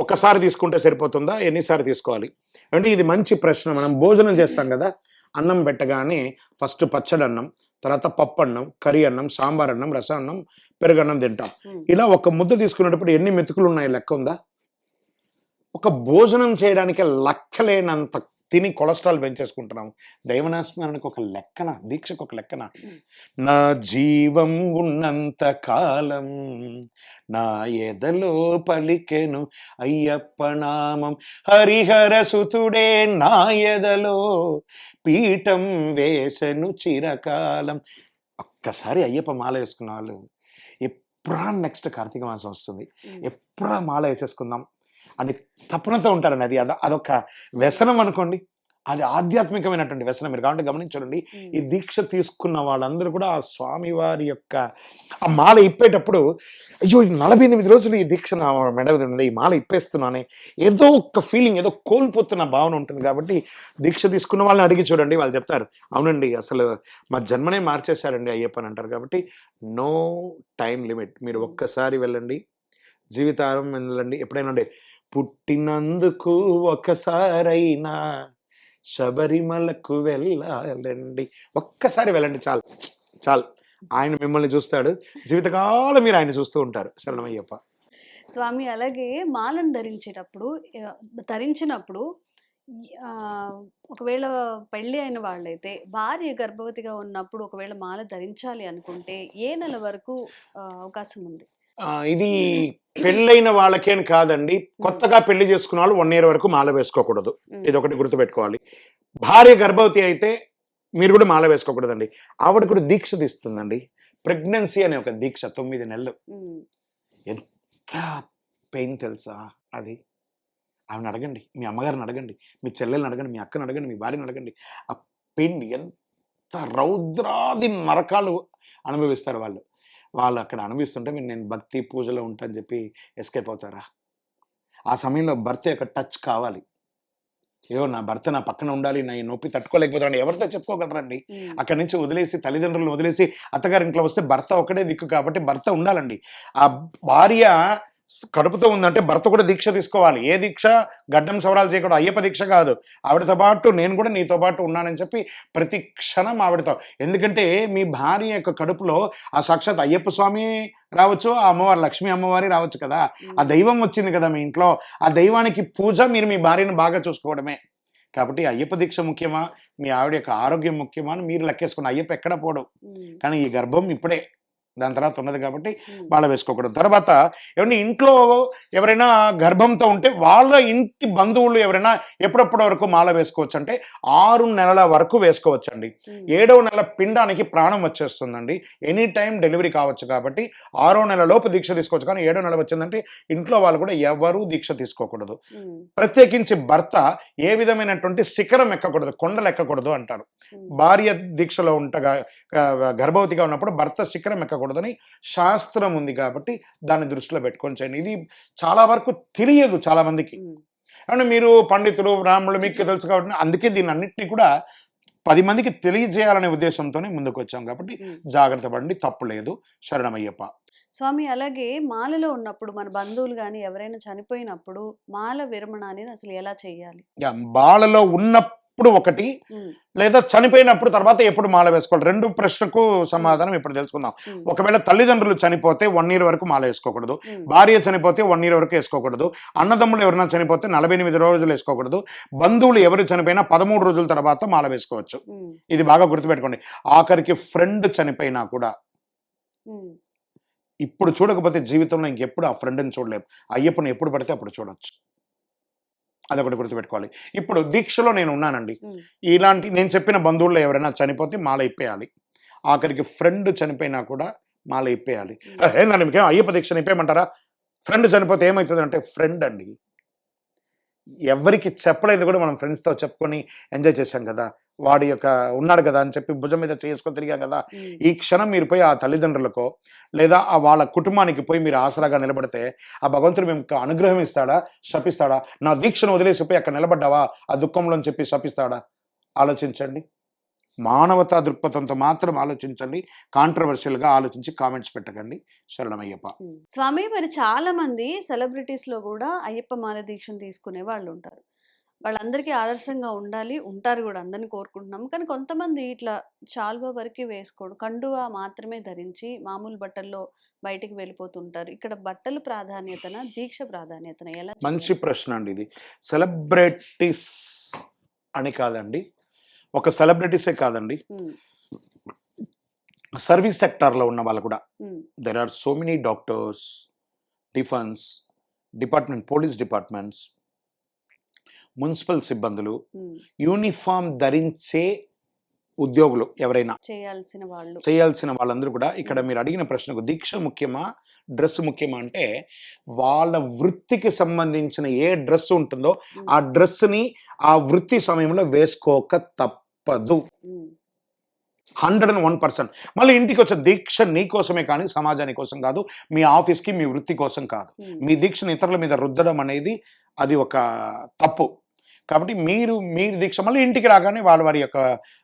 ఒకసారి తీసుకుంటే సరిపోతుందా? ఎన్నిసారి తీసుకోవాలి అంటే ఇది మంచి ప్రశ్న. మనం భోజనం చేస్తాం కదా, అన్నం పెట్టగానే ఫస్ట్ పచ్చడి అన్నం, తర్వాత పప్పు అన్నం, కర్రీ అన్నం, సాంబార్ అన్నం, రసం అన్నం, పెరుగన్నం తింటాం. ఇలా ఒక ముద్ద తీసుకునేటప్పుడు ఎన్ని మెతుకులు ఉన్నాయి లెక్క ఉందా? ఒక భోజనం చేయడానికి లెక్కలేనంత తిని కొలెస్ట్రాల్ పెంచేసుకుంటున్నాం. దైవనాస్మరణకు ఒక లెక్కన, దీక్షకు ఒక లెక్కన. నా జీవం ఉన్నంత కాలం నా ఎదలో పలికెను అయ్యప్ప నామం, హరిహర సుతుడే నా ఎదలో పీఠం వేసెను చిరకాలం. ఒక్కసారి అయ్యప్ప మాల వేసుకున్న వాళ్ళు ఎప్పుడా నెక్స్ట్ కార్తీక మాసం వస్తుంది, ఎప్పుడా మాల వేసేసుకుందాం అని తపనతో ఉంటారండి. అదొక వ్యసనం అనుకోండి, అది ఆధ్యాత్మికమైనటువంటి వ్యసనం. మీరు కాబట్టి గమనించండి, ఈ దీక్ష తీసుకున్న వాళ్ళందరూ కూడా ఆ స్వామివారి యొక్క ఆ మాల ఇప్పేటప్పుడు అయ్యో 48 రోజులు ఈ దీక్ష నా మెడ మీద ఉంది, ఈ మాల ఇప్పేస్తున్నానే ఏదో ఒక ఫీలింగ్, ఏదో కోల్పోతున్న భావన ఉంటుంది. కాబట్టి దీక్ష తీసుకున్న వాళ్ళని అడిగి చూడండి, వాళ్ళు చెప్తారు అవునండి అసలు మా జన్మనే మార్చేశారండి అయ్యప్ప అని అంటారు. కాబట్టి నో టైం లిమిట్. మీరు ఒక్కసారి వెళ్ళండి, జీవితారం వెళ్ళండి. ఎప్పుడైనా ఉండే పుట్టినందుకు ఒకసారైనా శబరిమలకు వెళ్ళాలండి, ఒక్కసారి వెళ్ళండి చాలు చాలు. ఆయన మిమ్మల్ని చూస్తాడు, జీవితకాలం మీరు ఆయన చూస్తూ ఉంటారు. శరణమయ్యప్ప. స్వామి అలాగే మాలను ధరించినప్పుడు ఒకవేళ పెళ్ళి అయిన వాళ్ళైతే భార్య గర్భవతిగా ఉన్నప్పుడు ఒకవేళ మాల ధరించాలి అనుకుంటే ఏ నెల వరకు అవకాశం ఉంది? ఇది పెళ్ళైన వాళ్ళకేం కాదండి, కొత్తగా పెళ్లి చేసుకున్న వాళ్ళు 1 year వరకు మాల వేసుకోకూడదు. ఇది ఒకటి గుర్తుపెట్టుకోవాలి. భార్య గర్భవతి అయితే మీరు కూడా మాల వేసుకోకూడదండి. ఆవిడ కూడా దీక్ష తీస్తుందండి, ప్రెగ్నెన్సీ అనే ఒక దీక్ష 9 నెలలు. ఎంత పెయిన్ తెలుసా అది? ఆమెను అడగండి, మీ అమ్మగారిని అడగండి, మీ చెల్లెల్ని అడగండి, మీ అక్కని అడగండి, మీ భార్యని అడగండి. ఆ పెయిన్ ఎంత రౌద్రాది నరకాలు అనుభవిస్తారు వాళ్ళు. వాళ్ళు అక్కడ అనుభవిస్తుంటే నేను భక్తి పూజలో ఉంటాను చెప్పి ఎస్కేప్ అవుతారా? ఆ సమయంలో భర్త యొక్క టచ్ కావాలి. అయ్యో నా భర్త నా పక్కన ఉండాలి, నా ఈ నొప్పి తట్టుకోలేకపోతాను ఎవరితో చెప్పుకోగలరండి? అక్కడి నుంచి వదిలేసి తల్లిదండ్రులను వదిలేసి అత్తగారి ఇంట్లో వస్తే భర్త ఒకటే దిక్కు, కాబట్టి భర్త ఉండాలండి. ఆ భార్య కడుపుతో ఉందంటే భర్త కూడా దీక్ష తీసుకోవాలి. ఏ దీక్ష? గడ్డం సవరాలు చేయకూడదు, అయ్యప్ప దీక్ష కాదు. ఆవిడతో పాటు నేను కూడా నీతో పాటు ఉన్నానని చెప్పి ప్రతి క్షణం ఆవిడతో. ఎందుకంటే మీ భార్య యొక్క కడుపులో ఆ సాక్షాత్ అయ్యప్ప స్వామి రావచ్చు, ఆ అమ్మవారు లక్ష్మీ అమ్మవారి రావచ్చు కదా, ఆ దైవం వచ్చింది కదా మీ ఇంట్లో. ఆ దైవానికి పూజ మీరు మీ భార్యను బాగా చూసుకోవడమే. కాబట్టి అయ్యప్ప దీక్ష ముఖ్యమా, మీ ఆవిడ యొక్క ఆరోగ్యం ముఖ్యమా అని మీరు లెక్కేసుకోండి. అయ్యప్ప ఎక్కడ పోవడం, కానీ ఈ గర్భం ఇప్పుడే దాని తర్వాత ఉన్నది కాబట్టి ఉమ్, మాల వేసుకోకూడదు. తర్వాత ఏమన్నా ఇంట్లో ఎవరైనా గర్భంతో ఉంటే వాళ్ళ ఇంటి బంధువులు ఎవరైనా ఎప్పుడప్పటి వరకు మాల వేసుకోవచ్చు అంటే 6 నెలల వరకు వేసుకోవచ్చండి. ఉమ్, 7వ నెల పిండానికి ప్రాణం వచ్చేస్తుందండి. ఎనీ టైం డెలివరీ కావచ్చు కాబట్టి 6వ నెల లోపు దీక్ష తీసుకోవచ్చు. కానీ 7వ నెల వచ్చిందంటే ఇంట్లో వాళ్ళు కూడా ఎవరూ దీక్ష తీసుకోకూడదు. ఉమ్, ప్రత్యేకించి భర్త ఏ విధమైనటువంటి శిఖరం ఎక్కకూడదు, కొండలు ఎక్కకూడదు అంటారు. ఉమ్, భార్య దీక్షలో ఉంటగా గర్భవతిగా ఉన్నప్పుడు భర్త శిఖరం ఎక్కకూడదని శాస్త్రం ఉంది కాబట్టి దాన్ని దృష్టిలో పెట్టుకొని చేయండి. ఇది చాలా వరకు తెలియదు చాలా మందికి. ఉమ్, అంటే మీరు పండితులు బ్రాహ్మణులు మీకు తెలుసు కాబట్టి అందుకే దీన్ని అన్నింటినీ కూడా 10 మందికి తెలియజేయాలనే ఉద్దేశంతోనే ముందుకు వచ్చాం కాబట్టి ఉమ్. జాగ్రత్త పడండి, తప్పు లేదు. శరణమయ్యప్ప. స్వామి, అలాగే మాలలో ఉన్నప్పుడు మన బంధువులు కానీ ఎవరైనా చనిపోయినప్పుడు మాల విరమణ అనేది అసలు ఎలా చేయాలి? బాలలో ఉన్నప్పుడు ఒకటి, ఉమ్, లేదా చనిపోయినప్పుడు తర్వాత ఎప్పుడు మాల వేసుకోవాలి? 2 ప్రశ్నకు సమాధానం ఇప్పుడు తెలుసుకుందాం. ఉమ్, ఒకవేళ తల్లిదండ్రులు చనిపోతే 1 ఇయర్ వరకు మాల వేసుకోకూడదు. ఉమ్, భార్య చనిపోతే 1 ఇయర్ వరకు వేసుకోకూడదు. అన్నదమ్ములు ఎవరైనా చనిపోతే 48 రోజులు వేసుకోకూడదు. బంధువులు ఎవరు చనిపోయినా 13 రోజుల తర్వాత మాల వేసుకోవచ్చు. ఉమ్, ఇది బాగా గుర్తుపెట్టుకోండి. ఆఖరికి ఫ్రెండ్ చనిపోయినా కూడా ఉమ్, ఇప్పుడు చూడకపోతే జీవితంలో ఇంకెప్పుడు ఆ ఫ్రెండ్ని చూడలేము. అయ్యప్పని ఎప్పుడు పడితే అప్పుడు చూడొచ్చు. అదొకటి గుర్తుపెట్టుకోవాలి. ఇప్పుడు దీక్షలో నేను ఉన్నానండి. ఉమ్, ఇలాంటి నేను చెప్పిన బంధువుల్లో ఎవరైనా చనిపోతే మాల ఇప్పేయాలి. ఆఖరికి ఫ్రెండ్ చనిపోయినా కూడా మాల ఇప్పేయాలి. ఉమ్, ఏందండి మీకేం అయ్యప్ప దీక్షను ఇప్పేయమంటారా? ఫ్రెండ్ చనిపోతే ఏమవుతుంది అంటే, ఫ్రెండ్ అండి. ఎవరికి చెప్పలేదు కూడా మనం ఫ్రెండ్స్తో చెప్పుకొని ఎంజాయ్ చేశాం కదా, వాడి యొక్క ఉన్నాడు కదా అని చెప్పి భుజం మీద చేసుకొని తిరిగాం కదా. ఉమ్, ఈ క్షణం మీరు పోయి ఆ తల్లిదండ్రులకో లేదా ఆ వాళ్ళ కుటుంబానికి పోయి మీరు ఆసరాగా నిలబడితే ఆ భగవంతుడు మీకు అనుగ్రహం ఇస్తాడా, శపిస్తాడా? నా దీక్షను వదిలేసి పోయి అక్కడ నిలబడ్డావా ఆ దుఃఖంలో అని చెప్పి శపిస్తాడా? ఆలోచించండి. మానవతా దృక్పథంతో మాత్రం ఆలోచించండి. కాంట్రవర్షియల్గా ఆలోచించి కామెంట్స్ పెట్టకండి. శరణమయ్యప్ప. ఉమ్. స్వామి, మరి చాలా మంది సెలబ్రిటీస్ లో కూడా అయ్యప్ప మాల దీక్షను తీసుకునే వాళ్ళు ఉంటారు. వాళ్ళందరికీ ఆదర్శంగా ఉండాలి, ఉంటారు కూడా, అందరిని కోరుకుంటున్నాం. కానీ కొంతమంది ఇట్లా చాల్వా వరకే వేసుకోడు, కండువా మాత్రమే ధరించి మామూలు బట్టల్లో బయటికి వెళ్ళిపోతుంటారు. ఇక్కడ బట్టలు ప్రాధాన్యతన, దీక్ష ప్రాధాన్యతన ఎలా మంచి చేయాలి? ప్రశ్న అండి ఇది. సెలబ్రిటీస్ అని కాదండి, ఒక సెలబ్రిటీసే కాదండి, ఉమ్, సర్వీస్ సెక్టార్లో ఉన్న వాళ్ళు కూడా. Um, there are so many doctors, defence department, police departments, municipal సిబ్బందులు, ఉమ్, యూనిఫామ్ ధరించే ఉద్యోగులు ఎవరైనా చేయాల్సిన వాళ్ళు. చేయాల్సిన వాళ్ళందరూ కూడా. ఇక్కడ మీరు అడిగిన ప్రశ్నకు దీక్ష ముఖ్యమా, డ్రెస్ ముఖ్యమా అంటే, వాళ్ళ వృత్తికి సంబంధించిన ఏ డ్రెస్ ఉంటుందో ఆ డ్రెస్ని ఆ వృత్తి సమయంలో వేసుకోక తప్పదు. ఉమ్, 101%. మళ్ళీ ఇంటికి వచ్చే దీక్ష నీ కోసమే కానీ సమాజాని కోసం కాదు, మీ ఆఫీస్కి మీ వృత్తి కోసం కాదు. ఉమ్, మీ దీక్షను ఇతరుల మీద రుద్దడం అనేది అది ఒక తప్పు. కాబట్టి మీరు దీక్ష మళ్ళీ ఇంటికి రాగానే వారి యొక్క,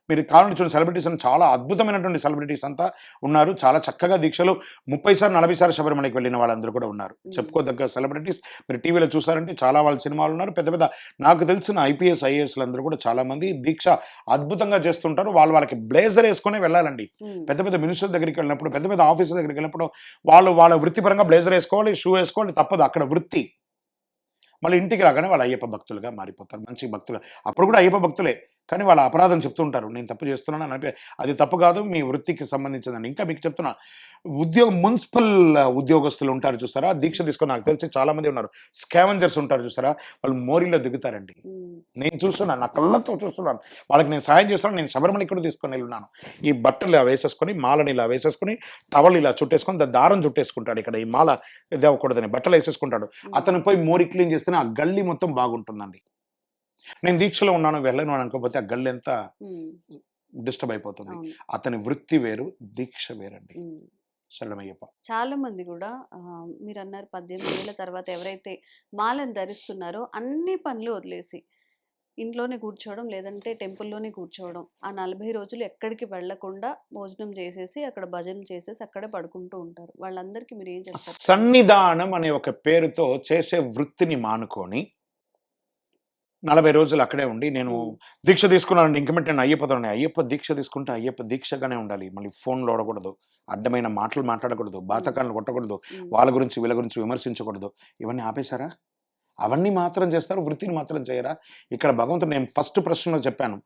మీరు కావాలంటే చూడండి, సెలబ్రిటీస్ అని చాలా అద్భుతమైనటువంటి సెలబ్రిటీస్ అంతా ఉన్నారు. చాలా చక్కగా దీక్షలు 30 సార్లు 40 సార్లు శబరిమలకి వెళ్ళిన వాళ్ళందరూ కూడా ఉన్నారు. చెప్పుకోదగ్గ సెలబ్రిటీస్. మీరు టీవీలో చూసారంటే చాలా వాళ్ళ సినిమాలు ఉన్నారు. పెద్ద పెద్ద నాకు తెలిసిన ఐపీఎస్ ఐఏఎస్లు అందరూ కూడా చాలా మంది దీక్ష అద్భుతంగా చేస్తుంటారు. వాళ్ళకి బ్లేజర్ వేసుకునే వెళ్ళాలండి. ఉమ్, పెద్ద పెద్ద మినిస్టర్ దగ్గరికి వెళ్ళినప్పుడు, పెద్ద పెద్ద ఆఫీసర్ దగ్గరికి వెళ్ళినప్పుడు వాళ్ళ వృత్తిపరంగా బ్లేజర్ వేసుకోవాలి, షూ వేసుకోవాలి, తప్పదు, అక్కడ వృత్తి. మళ్ళీ ఇంటికి రాగానే వాళ్ళు అయ్యప్ప భక్తులుగా మారిపోతారు, మంచి భక్తులు. అప్పుడు కూడా అయ్యప్ప భక్తులే, కానీ వాళ్ళ అపరాధం చెప్తుంటారు, నేను తప్పు చేస్తున్నాను అని. అది తప్పు కాదు, మీ వృత్తికి సంబంధించిందండి. ఇంకా మీకు చెప్తున్నా, మున్సిపల్ ఉద్యోగస్తులు ఉంటారు చూస్తారా, దీక్ష తీసుకొని, నాకు తెలిసి చాలా మంది ఉన్నారు. స్కావెంజర్స్ ఉంటారు చూస్తారా, వాళ్ళు మోరీలో దిగుతారండి. ఉమ్, నేను చూస్తున్నాను, నా కళ్ళతో చూస్తున్నాను. వాళ్ళకి నేను సాయం చేస్తున్నాను. నేను శబరిమలకి కూడా తీసుకొని వెళ్ళున్నాను. ఈ బట్టలు ఇలా వేసేసుకొని, మాలని ఇలా వేసేసుకొని, టవల్ ఇలా చుట్టేసుకొని, దారం చుట్టేసుకుంటాడు. ఇక్కడ ఈ మాల ఇది అవ్వకూడదని బట్టలు వేసేసుకుంటాడు. అతను పోయి మోరీ క్లీన్ చేస్తేనే ఆ గల్లీ మొత్తం బాగుంటుందండి. నేను దీక్షలో ఉన్నాను, వెళ్ళను అని అనుకోకపోతే ఆ గల్లీ ఎంత ఉమ్, డిస్టర్బ్ అయిపోతుంది. అవును. అతని వృత్తి వేరు, దీక్ష వేరండి. ఉమ్. శరణమయ్యప్ప. చాలా మంది కూడా మీరు అన్నారు 18 ఏళ్ళ తర్వాత ఎవరైతే మాలను ధరిస్తున్నారో అన్ని పనులు వదిలేసి ఇంట్లోనే కూర్చోవడం, లేదంటే టెంపుల్లోనే కూర్చోవడం, ఆ 40 రోజులు ఎక్కడికి వెళ్లకుండా భోజనం చేసేసి అక్కడ భజన చేసేసి అక్కడే పడుకుంటూ ఉంటారు. వాళ్ళందరికీ మీరు ఏం చెప్తారు? సన్నిధానం అనే ఒక పేరుతో చేసే వృత్తిని మానుకొని 40 రోజులు అక్కడే ఉండి, నేను దీక్ష తీసుకున్నానండి, ఇంకమెంట్ నేను అయ్యప్పతోనే. అయ్యప్ప దీక్ష తీసుకుంటే అయ్యప్ప దీక్షగానే ఉండాలి. మళ్ళీ ఫోన్లో ఓడకూడదు, అడ్డమైన మాటలు మాట్లాడకూడదు, బాతకాలను కొట్టకూడదు, వాళ్ళ గురించి వీళ్ళ గురించి విమర్శించకూడదు. ఇవన్నీ ఆపేశారా? అవన్నీ మాత్రం చేస్తారు, వృత్తిని మాత్రం చేయరా? ఇక్కడ భగవంతుడు, నేను ఫస్ట్ ప్రశ్నలో చెప్పాను,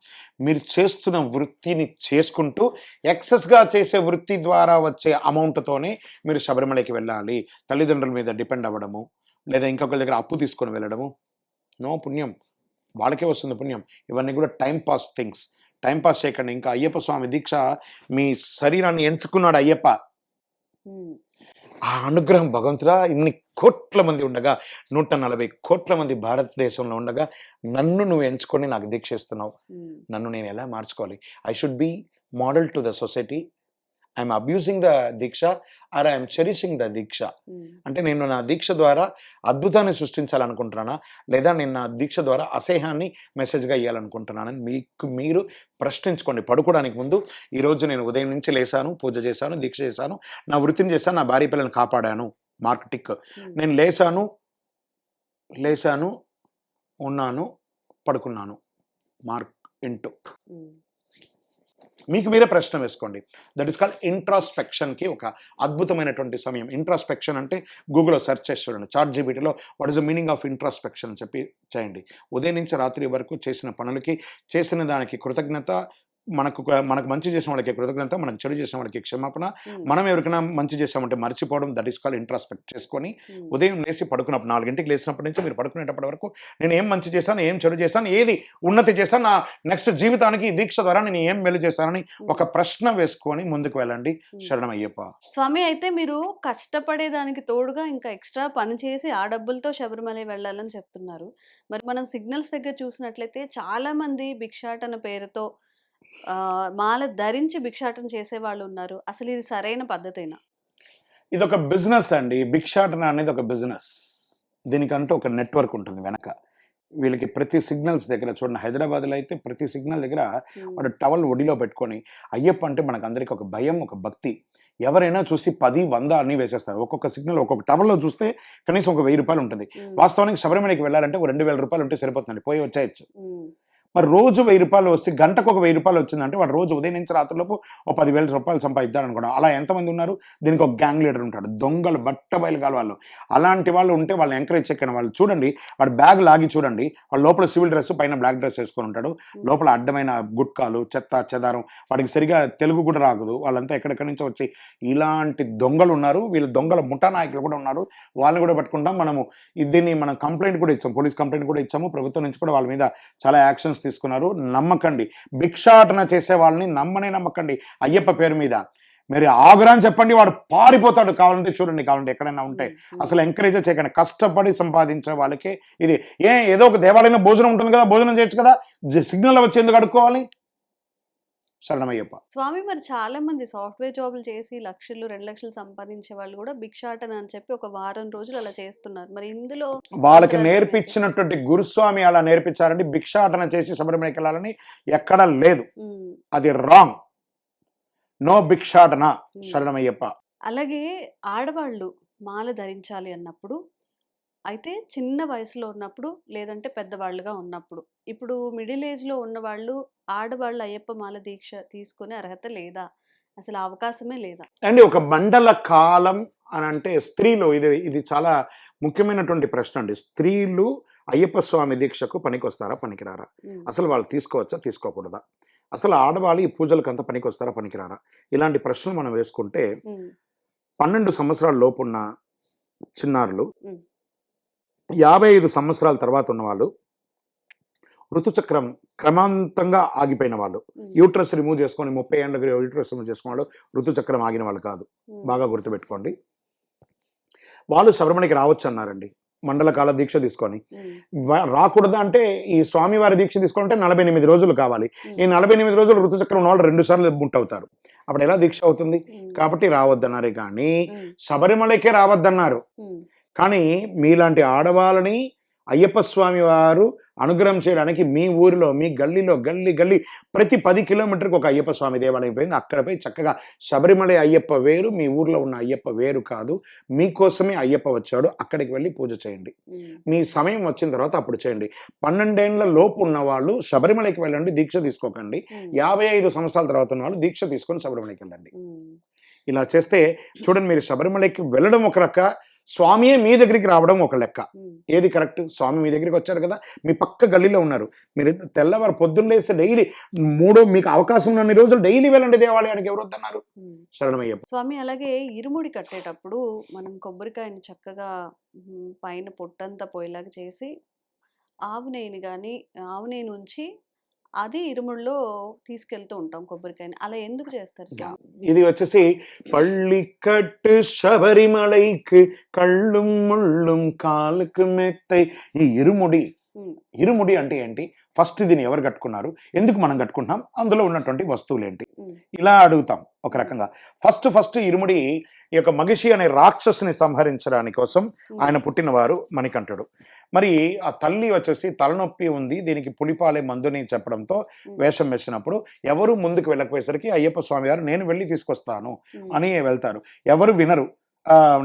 మీరు చేస్తున్న వృత్తిని చేసుకుంటూ ఎక్సెస్గా చేసే వృత్తి ద్వారా వచ్చే అమౌంట్తోనే మీరు శబరిమలకి వెళ్ళాలి. తల్లిదండ్రుల మీద డిపెండ్ అవ్వడము, లేదా ఇంకొకరి దగ్గర అప్పు తీసుకొని వెళ్ళడము, నో పుణ్యం. వాళ్ళకే వస్తుంది పుణ్యం. ఇవన్నీ కూడా time pass things. Time pass చేయకండి. ఇంకా అయ్యప్ప స్వామి దీక్ష, మీ శరీరాన్ని ఎంచుకున్నాడు అయ్యప్ప. ఆ అనుగ్రహం భగవంతుడా, ఇన్ని కోట్ల మంది ఉండగా, 140 కోట్ల మంది భారతదేశంలో ఉండగా నన్ను నువ్వు ఎంచుకొని నాకు దీక్ష ఇస్తున్నావు. నన్ను నేను ఎలా మార్చుకోవాలి? I should be model to the society. I'm abusing the deeksha or I'm cherishing the deeksha. అంటే నేను నా దీక్ష ద్వారా అద్భుతాన్ని సృష్టించాలనుకుంటున్నానా, లేదా నేను నా దీక్ష ద్వారా అసహ్యాన్ని మెసేజ్గా ఇవ్వాలనుకుంటున్నానని మీకు మీరు ప్రశ్నించుకోండి. పడుకోవడానికి ముందు, ఈరోజు నేను ఉదయం నుంచి లేసాను, పూజ చేశాను, దీక్ష చేశాను, నా వృత్తిని చేశాను, నా భార్య పిల్లల్ని కాపాడాను, మార్క్ టిక్. నేను లేసాను, ఉన్నాను, పడుకున్నాను, మార్క్ ఇంటూ. మీకు మీరే ప్రశ్న వేసుకోండి. దట్ ఈస్ కాల్డ్ ఇంట్రాస్పెక్షన్కి ఒక అద్భుతమైనటువంటి సమయం. ఇంట్రాస్పెక్షన్ అంటే గూగుల్లో సెర్చ్ చేసి చూడండి, చాట్ జీపీటీలో what is the meaning of introspection అని చెప్పి చేయండి. ఉదయం నుంచి రాత్రి వరకు చేసిన పనులకి, చేసిన దానికి కృతజ్ఞత, మనకు మంచి చేసిన వాళ్ళకి కృతజ్ఞత, మనకు చెడు చేసిన వాళ్ళకి క్షమాపణ, మనం ఎవరికైనా మంచి చేసామంటే మర్చిపోవడం. దట్ ఈస్ కాల్డ్ ఇంట్రాస్పెక్ట్ చేసుకొని ఉదయం లేచి పడుకున్నప్పుడు, 4 గంటలకు లేచినప్పటి నుంచి మీరు పడుకునేటప్పటి వరకు నేను ఏం మంచి చేశాను, ఏం చెడు చేశాను, ఏది ఉన్నతి చేశాను, నా నెక్స్ట్ జీవితానికి ఈ దీక్ష ద్వారా నేను ఏం మేలు చేశానని ఒక ప్రశ్న వేసుకొని ముందుకు వెళ్ళండి. శరణం అయ్యప్ప. స్వామి, అయితే మీరు కష్టపడేదానికి తోడుగా ఇంకా ఎక్స్ట్రా పని చేసి ఆ డబ్బులతో శబరిమల వెళ్ళాలని చెప్తున్నారు. మరి మనం సిగ్నల్స్ దగ్గర చూసినట్లయితే చాలా మంది భిక్షాటన పేరుతో మాల ధరించి భిక్షాటన చేసే వాళ్ళు ఉన్నారు. అసలు ఇది సరైన పద్ధతేనా? ఇది ఒక బిజినెస్ అండి. భిక్షాటన అనేది ఒక బిజినెస్. దీనికంటూ ఒక నెట్వర్క్ ఉంటుంది వెనక. వీళ్ళకి ప్రతి సిగ్నల్స్ దగ్గర చూడండి, హైదరాబాద్లో అయితే ప్రతి సిగ్నల్ దగ్గర వాడు టవల్ ఒడిలో పెట్టుకొని, అయ్యప్ప అంటే మనకు అందరికీ ఒక భయం, ఒక భక్తి. ఎవరైనా చూసి 10, 100 అన్ని వేసేస్తారు. ఒక్కొక్క సిగ్నల్ ఒక్కొక్క టవల్లో చూస్తే కనీసం ఒక 1000 రూపాయలు ఉంటుంది. వాస్తవానికి శబరిమలకి వెళ్ళాలంటే ఒక 2000 రూపాయలు ఉంటే సరిపోతుందండి, పోయి వచ్చేయచ్చు. మరి రోజు 1000 రూపాయలు వస్తే గంటకు ఒక 1000 రూపాయలు వచ్చిందంటే వాడు రోజు ఉదయం నుంచి రాత్రిలోపు ఒక 10,000 రూపాయలు సంపాదిద్దాడు అనుకోండి. అలా ఎంతమంది ఉన్నారు? దీనికి ఒక గ్యాంగ్ లీడర్ ఉంటాడు, దొంగలు, బట్ట బయలుగాల వాళ్ళు. అలాంటి వాళ్ళు ఉంటే వాళ్ళని ఎంకరేజ్ చేయకండి. వాళ్ళు చూడండి, వాడు బ్యాగ్ లాగి చూడండి, వాడు లోపల సివిల్ డ్రెస్, పైన బ్లాక్ డ్రెస్ వేసుకొని ఉంటాడు, లోపల అడ్డమైన గుట్కాలు, చెత్త చెదారం, వాడికి సరిగా తెలుగు కూడా రాకదు. వాళ్ళంతా ఎక్కడెక్కడి నుంచో వచ్చి ఇలాంటి దొంగలు ఉన్నారు. వీళ్ళు దొంగల ముఠా నాయకులు కూడా ఉన్నారు. వాళ్ళని కూడా పట్టుకుంటాం. దీన్ని మనం కంప్లైంట్ కూడా ఇచ్చాము, పోలీస్ కంప్లైంట్ కూడా ఇచ్చాము. ప్రభుత్వం నుంచి కూడా వాళ్ళ మీద చాలా యాక్షన్స్ తీసుకున్నారు. నమ్మకండి, భిక్షాటన చేసే వాళ్ళని నమ్మకండి. అయ్యప్ప పేరు మీద మీరు ఆగ్రహం చెప్పండి, వాడు పారిపోతాడు. కావాలంటే చూడండి, కావాలంటే ఎక్కడైనా ఉంటే. అసలు ఎంకరేజ్ చేయకండి. కష్టపడి సంపాదించే వాళ్ళకి ఇది ఏదో ఒక దేవాలయంలో భోజనం ఉంటుంది కదా, భోజనం చేయొచ్చు కదా, సిగ్నల్ వచ్చి ఎందుకు అడుక్కోవాలి? శరణమయ్యప్ప. స్వామి, మరి చాలా మంది సాఫ్ట్వేర్ జాబులు చేసి లక్షలు, 2 లక్షలు సంపాదించే వాళ్ళు కూడా భిక్షాటన అని చెప్పి ఒక వారం రోజులు అలా చేస్తున్నారు. మరి ఇందులో వాళ్ళకి నేర్పించినటువంటి గురుస్వామి అలా నేర్పించారండి. భిక్షాటన చేసి శబరిమలకి వెళ్ళాలని ఎక్కడా లేదు. అది రాంగ్. నో భిక్షాటన. శరణమయ్యప్ప. అలాగే ఆడవాళ్ళు మాల ధరించాలి అన్నప్పుడు, అయితే చిన్న వయసులో ఉన్నప్పుడు, లేదంటే పెద్దవాళ్ళుగా ఉన్నప్పుడు, ఇప్పుడు మిడిల్ ఏజ్లో ఉన్నవాళ్ళు ఆడవాళ్ళు అయ్యప్ప మాల దీక్ష తీసుకునే అర్హత లేదా? అసలు అవకాశమే లేదా అండి? ఒక మండల కాలం అని అంటే స్త్రీలు, ఇది చాలా ముఖ్యమైనటువంటి ప్రశ్న అండి. స్త్రీలు అయ్యప్ప స్వామి దీక్షకు పనికొస్తారా, పనికిరారా? అసలు వాళ్ళు తీసుకోవచ్చా, తీసుకోకూడదా? అసలు ఆడవాళ్ళు ఈ పూజలకు అంతా పనికొస్తారా, పనికిరారా? ఇలాంటి ప్రశ్నలు మనం వేసుకుంటే 12 సంవత్సరాల లోపున్న చిన్నారులు, 55 సంవత్సరాల తర్వాత ఉన్నవాళ్ళు, ఋతుచక్రం క్రమాంతంగా ఆగిపోయిన వాళ్ళు, యూట్రస్ రిమూవ్ చేసుకొని 30 ఏళ్ళకి యూట్రస్ రిమూవ్ చేసుకున్న వాళ్ళు ఋతుచక్రం ఆగిన వాళ్ళు కాదు. బాగా గుర్తుపెట్టుకోండి. వాళ్ళు శబరిమలకి రావచ్చు అన్నారండి, మండల కాల దీక్ష తీసుకొని. రాకూడదు అంటే ఈ స్వామివారి దీక్ష తీసుకుంటే 48 రోజులు కావాలి. ఈ 48 రోజులు ఋతుచక్రం ఉన్న వాళ్ళు 2 సార్లు ముట్టవుతారు. అప్పుడు ఎలా దీక్ష అవుతుంది? కాబట్టి రావద్దన్నారే కానీ శబరిమలకే రావద్దన్నారు. కానీ మీలాంటి ఆడవాళ్ళని అయ్యప్ప స్వామి వారు అనుగ్రహం చేయడానికి మీ ఊరిలో, మీ గల్లీలో, గల్లీ ప్రతి 10 కిలోమీటర్కి ఒక అయ్యప్ప స్వామి దేవాలయం పోయింది. అక్కడపై చక్కగా శబరిమల అయ్యప్ప వేరు, మీ ఊర్లో ఉన్న అయ్యప్ప వేరు కాదు. మీకోసమే అయ్యప్ప వచ్చాడు. అక్కడికి వెళ్ళి పూజ చేయండి. మీ సమయం వచ్చిన తర్వాత అప్పుడు చేయండి. 12 ఏళ్ల లోపు ఉన్న వాళ్ళు శబరిమలకి వెళ్ళండి, దీక్ష తీసుకోకండి. 55 సంవత్సరాల తర్వాత ఉన్న వాళ్ళు దీక్ష తీసుకొని శబరిమలకి వెళ్ళండి. ఇలా చేస్తే చూడండి, మీరు శబరిమలకి వెళ్ళడం ఒక రక, స్వామియే మీ దగ్గరికి రావడం ఒక లెక్క. ఉమ్, ఏది కరెక్ట్? స్వామి మీ దగ్గరికి వచ్చారు కదా, మీ పక్క గల్లీలో ఉన్నారు, మీరు తెల్లవారు పొద్దున్న లేస్తే డైలీ మీకు అవకాశం ఉన్నన్ని రోజులు డైలీ వెళ్ళండి దేవాలయానికి, ఎవరు వద్దన్నారు? ఉమ్. శరణమయ్యప్ప. స్వామి, అలాగే ఇరుముడి కట్టేటప్పుడు మనం కొబ్బరికాయని చక్కగా పైన పొట్టంతా పోయేలాగా చేసి ఆవు నెయ్యిని కానీ ఆవు నెయ్యి ఉంచి అది ఇరుముడిలో తీసుకెళ్తూ ఉంటాం కొబ్బరికాయని. అలా ఎందుకు చేస్తారు స్వామి? ఇది వచ్చేసి పள்ளிக்கட்டு శబరిమలైக்கு కళ్ళుం ముళ్ళుం కాలుకు మెత్తై. ఈ ఇరుముడి, ఉమ్, ఇరుముడి అంటే ఏంటి? ఫస్ట్ దీన్ని ఎవరు కట్టుకున్నారు, ఎందుకు మనం కట్టుకుంటున్నాం, అందులో ఉన్నటువంటి వస్తువులు ఏంటి, ఉమ్, ఇలా అడుగుతాం ఒక రకంగా. ఫస్ట్ ఇరుముడి ఈ యొక్క మగిషి అనే రాక్షసుని సంహరించడానికి కోసం ఆయన పుట్టినవారు మణికంఠుడు. మరి ఆ తల్లి వచ్చేసి తలనొప్పి ఉంది, దీనికి పులిపాలే మందుని చెప్పడంతో వేషం వేసినప్పుడు ఎవరు ముందుకు వెళ్ళకపోయేసరికి అయ్యప్ప స్వామి గారు నేను వెళ్ళి తీసుకొస్తాను ఉమ్, అని వెళ్తారు. ఎవరు వినరు.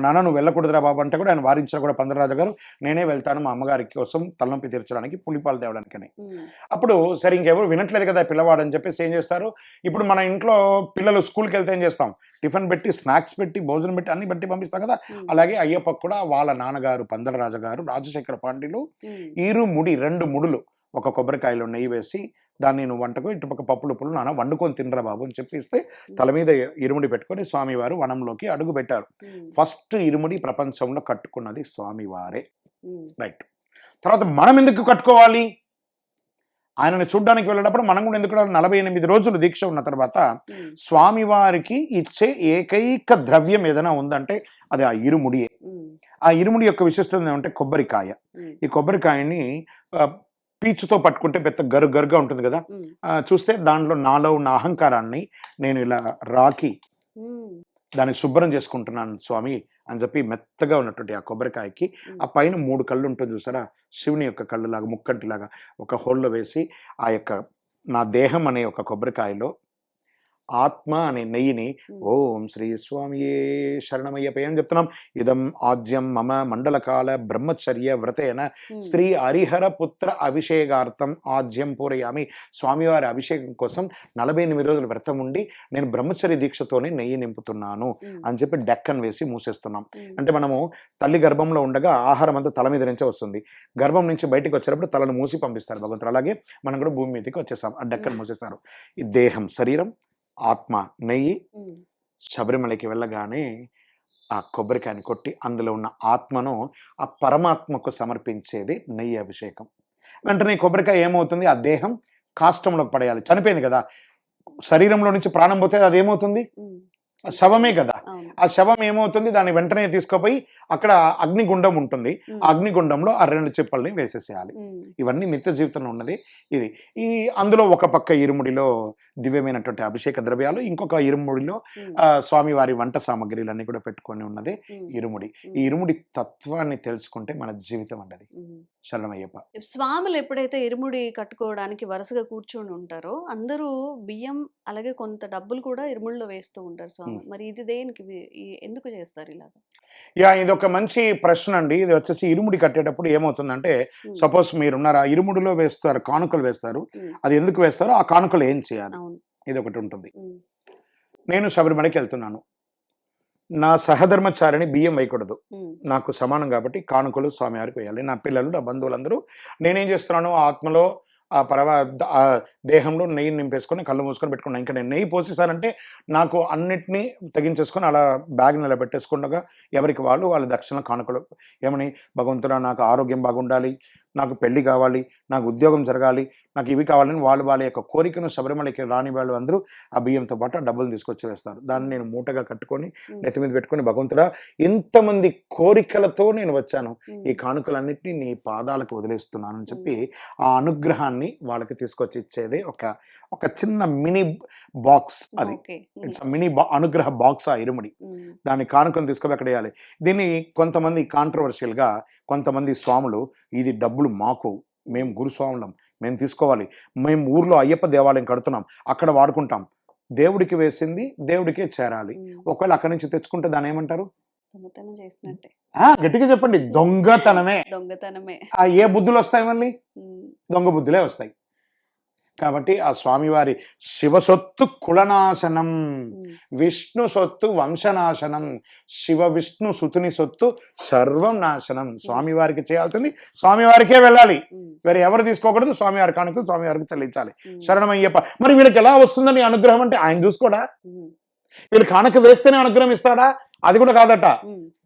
నాన్న నువ్వు వెళ్ళకూడదురా బాబు అంటే కూడా ఆయన వారించిన కూడా పందరరాజు గారు నేనే వెళ్తాను మా అమ్మగారి కోసం తలనొప్పి తీర్చడానికి పులిపాలు తేవడానికని. ఉమ్, అప్పుడు సరే ఇంకెవరు వినట్లేదు కదా పిల్లవాడు అని చెప్పేసి ఏం చేస్తారు, ఇప్పుడు మన ఇంట్లో పిల్లలు స్కూల్కి వెళ్తే ఏం చేస్తాం, టిఫిన్ పెట్టి స్నాక్స్ పెట్టి భోజనం పెట్టి అన్ని పెట్టి పంపిస్తాం కదా. ఉమ్, అలాగే అయ్యప్పకు కూడా వాళ్ళ నాన్నగారు పందలరాజు గారు రాజశేఖర పాండ్యులు ఉమ్, ఇరుముడి 2 ముడులు ఒక కొబ్బరికాయలో నెయ్యి వేసి దాన్ని నువ్వు వంటకు ఇటుపక్క పప్పులు పులు నాన్న వండుకొని తినరా బాబు అని చెప్పిస్తే తల మీద ఇరుముడి పెట్టుకొని స్వామివారు వనంలోకి అడుగు పెట్టారు. ఉమ్, ఫస్ట్ ఇరుముడి ప్రపంచంలో కట్టుకున్నది స్వామివారే. ఉమ్, రైట్. తర్వాత మనం ఎందుకు కట్టుకోవాలి? ఆయనను చూడ్డానికి వెళ్ళినప్పుడు మనం కూడా ఎందుకు 48 రోజులు దీక్ష ఉన్న తర్వాత ఉమ్, స్వామివారికి ఇచ్చే ఏకైక ద్రవ్యం ఏదైనా ఉందంటే అది ఆ ఇరుముడియే. ఉమ్, ఆ ఇరుముడి యొక్క విశిష్టత ఏమంటే కొబ్బరికాయ. ఉమ్, ఈ కొబ్బరికాయని పీచుతో పట్టుకుంటే పెద్ద గరుగా ఉంటుంది కదా, ఉమ్, చూస్తే దాంట్లో నాలో ఉన్న అహంకారాన్ని నేను ఇలా రాకి ఉమ్, దాన్ని శుభ్రం చేసుకుంటున్నాను స్వామి అని చెప్పి మెత్తగా ఉన్నటువంటి ఆ కొబ్బరికాయకి ఆ పైన 3 కళ్ళు ఉంటుంది చూసారా, శివుని యొక్క కళ్ళులాగా ముక్కంటిలాగా ఒక హోల్లో వేసి ఆ యొక్క నా దేహం అనే ఒక కొబ్బరికాయలో ఆత్మ అనే నెయ్యిని ఓం శ్రీ స్వామియే శరణమయ్యపే అని చెప్తున్నాం. ఇదం ఆజ్యం మమ మండలకాల బ్రహ్మచర్య వ్రతేన శ్రీ హరిహర పుత్ర అభిషేకార్థం ఆజ్యం పూరయామి. స్వామివారి అభిషేకం కోసం 48 రోజుల వ్రతం ఉండి నేను బ్రహ్మచర్య దీక్షతోనే నెయ్యి నింపుతున్నాను అని చెప్పి డెక్కన్ వేసి మూసేస్తున్నాం. అంటే మనము తల్లి గర్భంలో ఉండగా ఆహారం అంతా తల మీద నుంచే వస్తుంది, గర్భం నుంచి బయటికి వచ్చేటప్పుడు తలను మూసి పంపిస్తారు భగవంతుడు. అలాగే మనం కూడా భూమి మీదకి వచ్చేసాం, ఆ డెక్కన్ మూసేశారు. ఈ దేహం శరీరం ఆత్మ నెయ్యి. శబరిమలకి వెళ్ళగానే ఆ కొబ్బరికాయని కొట్టి అందులో ఉన్న ఆత్మను ఆ పరమాత్మకు సమర్పించేది నెయ్యి అభిషేకం. వెంటనే కొబ్బరికాయ ఏమవుతుంది, ఆ దేహం కాష్టంలోకి పడేయాలి. చనిపోయింది కదా, శరీరంలో నుంచి ప్రాణం పోతే అది ఏమవుతుంది, శవమే కదా. ఆ శవం ఏమవుతుంది, దాన్ని వెంటనే తీసుకుపోయి అక్కడ అగ్నిగుండం ఉంటుంది, ఆ అగ్నిగుండంలో ఆ 2 చిప్పల్ని వేసేసేయాలి. ఇవన్నీ నిత్య జీవితంలో ఉన్నది ఇది. ఈ అందులో ఒక పక్క ఇరుముడిలో దివ్యమైనటువంటి అభిషేక ద్రవ్యాలు, ఇంకొక ఇరుముడిలో స్వామివారి వంట సామాగ్రిలన్నీ కూడా పెట్టుకొని ఉన్నది ఇరుముడి. ఈ ఇరుముడి తత్వాన్ని తెలుసుకుంటే మన జీవితం అన్నది. శరణమయ్యప్ప. స్వాములు ఎప్పుడైతే ఇరుముడి కట్టుకోవడానికి వరుసగా కూర్చొని ఉంటారో అందరూ బియ్యం అలాగే కొంత డబ్బులు కూడా ఇరుముడిలో వేస్తూ ఉంటారు స్వామి. మరి ఇది దేనికి, ఎందుకు చేస్తారు ఇలాగా? ఇది ఒక మంచి ప్రశ్న అండి. ఇది వచ్చేసి ఇరుముడి కట్టేటప్పుడు ఏమవుతుందంటే, సపోజ్ మీరున్నారా ఇరుముడిలో వేస్తారు, కానుకలు వేస్తారు, అది ఎందుకు వేస్తారో ఆ కానుకలు ఏం చేయాలి, ఇది ఒకటి ఉంటుంది. నేను శబరిమలకి వెళ్తున్నాను, నా సహధర్మచారిని బియ్యం వేయకూడదు, నాకు సమానం కాబట్టి కానుకలు స్వామివారికి వేయాలి. నా పిల్లలు నా బంధువులందరూ నేనేం చేస్తున్నాను, ఆత్మలో ఆ దేహంలో నెయ్యి నింపేసుకొని కళ్ళు మూసుకొని పెట్టుకున్నాను. ఇంకా నేను నెయ్యి పోసేసానంటే నాకు అన్నిటినీ తెగించేసుకొని అలా బ్యాగ్ నిలబెట్టేసుకుండగా ఎవరికి వాళ్ళ దక్షిణ కానుకలు ఏమని, భగవంతుడా నాకు ఆరోగ్యం బాగుండాలి, నాకు పెళ్లి కావాలి, నాకు ఉద్యోగం జరగాలి, నాకు ఇవి కావాలని వాళ్ళ యొక్క కోరికను శబరిమలకి రాని వాళ్ళు అందరూ ఆ బియ్యంతో పాటు డబ్బులు తీసుకొచ్చి వేస్తారు. దాన్ని నేను మూటగా కట్టుకొని నెత్తి మీద పెట్టుకొని, భగవంతుడా ఇంతమంది కోరికలతో నేను వచ్చాను, ఈ కానుకలన్నింటినీ నీ పాదాలకు వదిలేస్తున్నాను అని చెప్పి ఆ అనుగ్రహాన్ని వాళ్ళకి తీసుకొచ్చి ఇచ్చేది ఒక చిన్న మినీ బాక్స్. అది ఇట్స్ మినీ అనుగ్రహ బాక్స్ ఆ ఇరుముడి. దాన్ని కానుకను తీసుకొని అక్కడ వేయాలి. దీన్ని కొంతమంది కాంట్రవర్షియల్గా కొంతమంది స్వాములు, ఇది డబ్బులు మాకు, మేము గురుస్వాములం, మేము తీసుకోవాలి, మేము ఊర్లో అయ్యప్ప దేవాలయం కడుతున్నాం అక్కడ వాడుకుంటాం, దేవుడికి వేసింది దేవుడికే చేరాలి, ఒకవేళ అక్కడి నుంచి తెచ్చుకుంటే దాన్ని ఏమంటారు, గట్టిగా చెప్పండి, దొంగతనమే. ఏ బుద్ధులు వస్తాయి, మళ్ళీ దొంగ బుద్ధులే వస్తాయి. కాబట్టి ఆ స్వామివారి శివసొత్తు కులనాశనం, విష్ణు సొత్తు వంశనాశనం, శివ విష్ణు సుతుని సొత్తు సర్వం నాశనం. స్వామివారికి చేయాల్సింది స్వామివారికే వెళ్ళాలి, వేరే ఎవరు తీసుకోకూడదు. స్వామివారి కానుకలు స్వామివారికి చెల్లించాలి. శరణమయ్యప్ప. మరి వీళ్ళకి ఎలా వస్తుందని అనుగ్రహం అంటే ఆయన చూసుకోడా? వీళ్ళు కానుక వేస్తేనే అనుగ్రహం ఇస్తాడా? అది కూడా కాదట.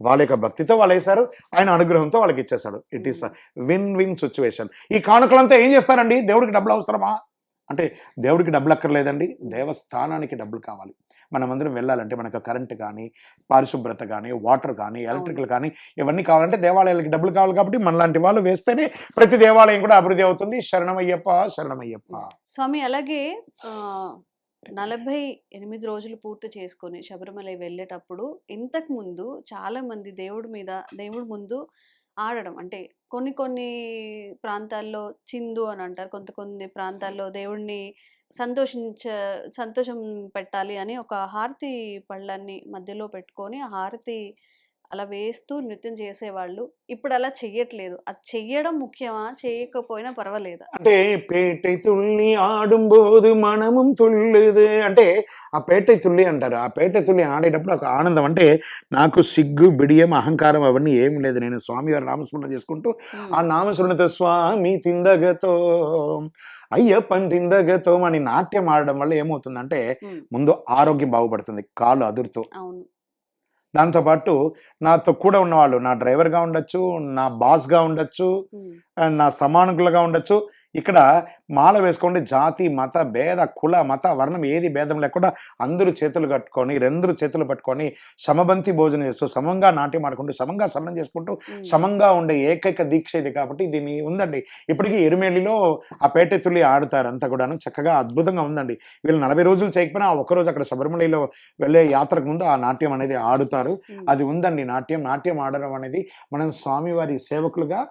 వాళ్ళ యొక్క భక్తితో వాళ్ళు వేశారు, ఆయన అనుగ్రహంతో వాళ్ళకి ఇచ్చేశాడు. It is win win situation. ఈ కానుకలంతా ఏం చేస్తారండి? దేవుడికి డబ్బులు అవసరమా అంటే దేవుడికి డబ్బులు అక్కర్లేదండి, దేవస్థానానికి డబ్బులు కావాలి. మనమందరం వెళ్ళాలంటే మనకు కరెంట్ కానీ, పరిశుభ్రత కానీ, వాటర్ కానీ, ఎలక్ట్రికల్ కానీ ఇవన్నీ కావాలంటే దేవాలయాలకి డబ్బులు కావాలి. కాబట్టి మనలాంటి వాళ్ళు వేస్తేనే ప్రతి దేవాలయం కూడా అభివృద్ధి అవుతుంది. శరణమయ్యప్ప, శరణమయ్యప్ప. స్వామి అలాగే 48 రోజులు పూర్తి చేసుకొని శబరిమల వెళ్ళేటప్పుడు ఇంతకు ముందు చాలా మంది దేవుడి ముందు ఆడడం, అంటే కొన్ని ప్రాంతాల్లో చిందు అని అంటారు, కొన్ని ప్రాంతాల్లో దేవుడిని సంతోషం పెట్టాలి అని ఒక హారతి పళ్ళని మధ్యలో పెట్టుకొని ఆ హారతి అలా వేస్తూ నృత్యం చేసేవాళ్ళు. ఇప్పుడు అలా చెయ్యట్లేదు. అది చెయ్యడం ముఖ్యమా, చేయకపోయినా పర్వాలేదా? అంటే పేటై తుళ్ళి ఆడుంబోదు మనముం తుళ్ళుదు అంటే ఆ పేటై తుళ్ళి అంటారు. ఆ పేటై తుళ్ళి ఆడేటప్పుడు ఒక ఆనందం. అంటే నాకు సిగ్గు, బిడియం, అహంకారం అవన్నీ ఏమి లేదు. నేను స్వామివారి నామస్మరణ చేసుకుంటూ ఆ నామస్మరణతో స్వామి తిందగతో అయ్యప్పని తిందగతో అని నాట్యం ఆడడం వల్ల ఏమవుతుందంటే ముందు ఆరోగ్యం బాగుపడుతుంది, కాళ్ళు అదురుతూ. దాంతోపాటు నాతో కూడా ఉన్నవాళ్ళు, నా డ్రైవర్గా ఉండొచ్చు, నా బాస్గా ఉండొచ్చు, నా సమానుకులుగా ఉండొచ్చు. ఇక్కడ మాల వేసుకోండి, జాతి మత భేద కుల మత వర్ణం ఏది భేదం లేకుండా అందరూ చేతులు కట్టుకొని రెండూ చేతులు పట్టుకొని సమబంతి భోజనం చేస్తూ సమంగా నాట్యం ఆడుకుంటూ సమంగా సరణం చేసుకుంటూ సమంగా ఉండే ఏకైక దీక్ష ఇది. కాబట్టి దీన్ని ఉందండి. ఇప్పటికీ ఎరుమేలిలో ఆ పేటె తుల్లి ఆడుతారు అంతా కూడాను, చక్కగా అద్భుతంగా ఉందండి. వీళ్ళు 40 రోజులు చేయకపోయినా ఒక్కరోజు అక్కడ శబరిమలలో వెళ్ళే యాత్రకు ముందు ఆ నాట్యం అనేది ఆడుతారు. అది ఉందండి. నాట్యం ఆడడం అనేది మనం స్వామివారి సేవకులుగా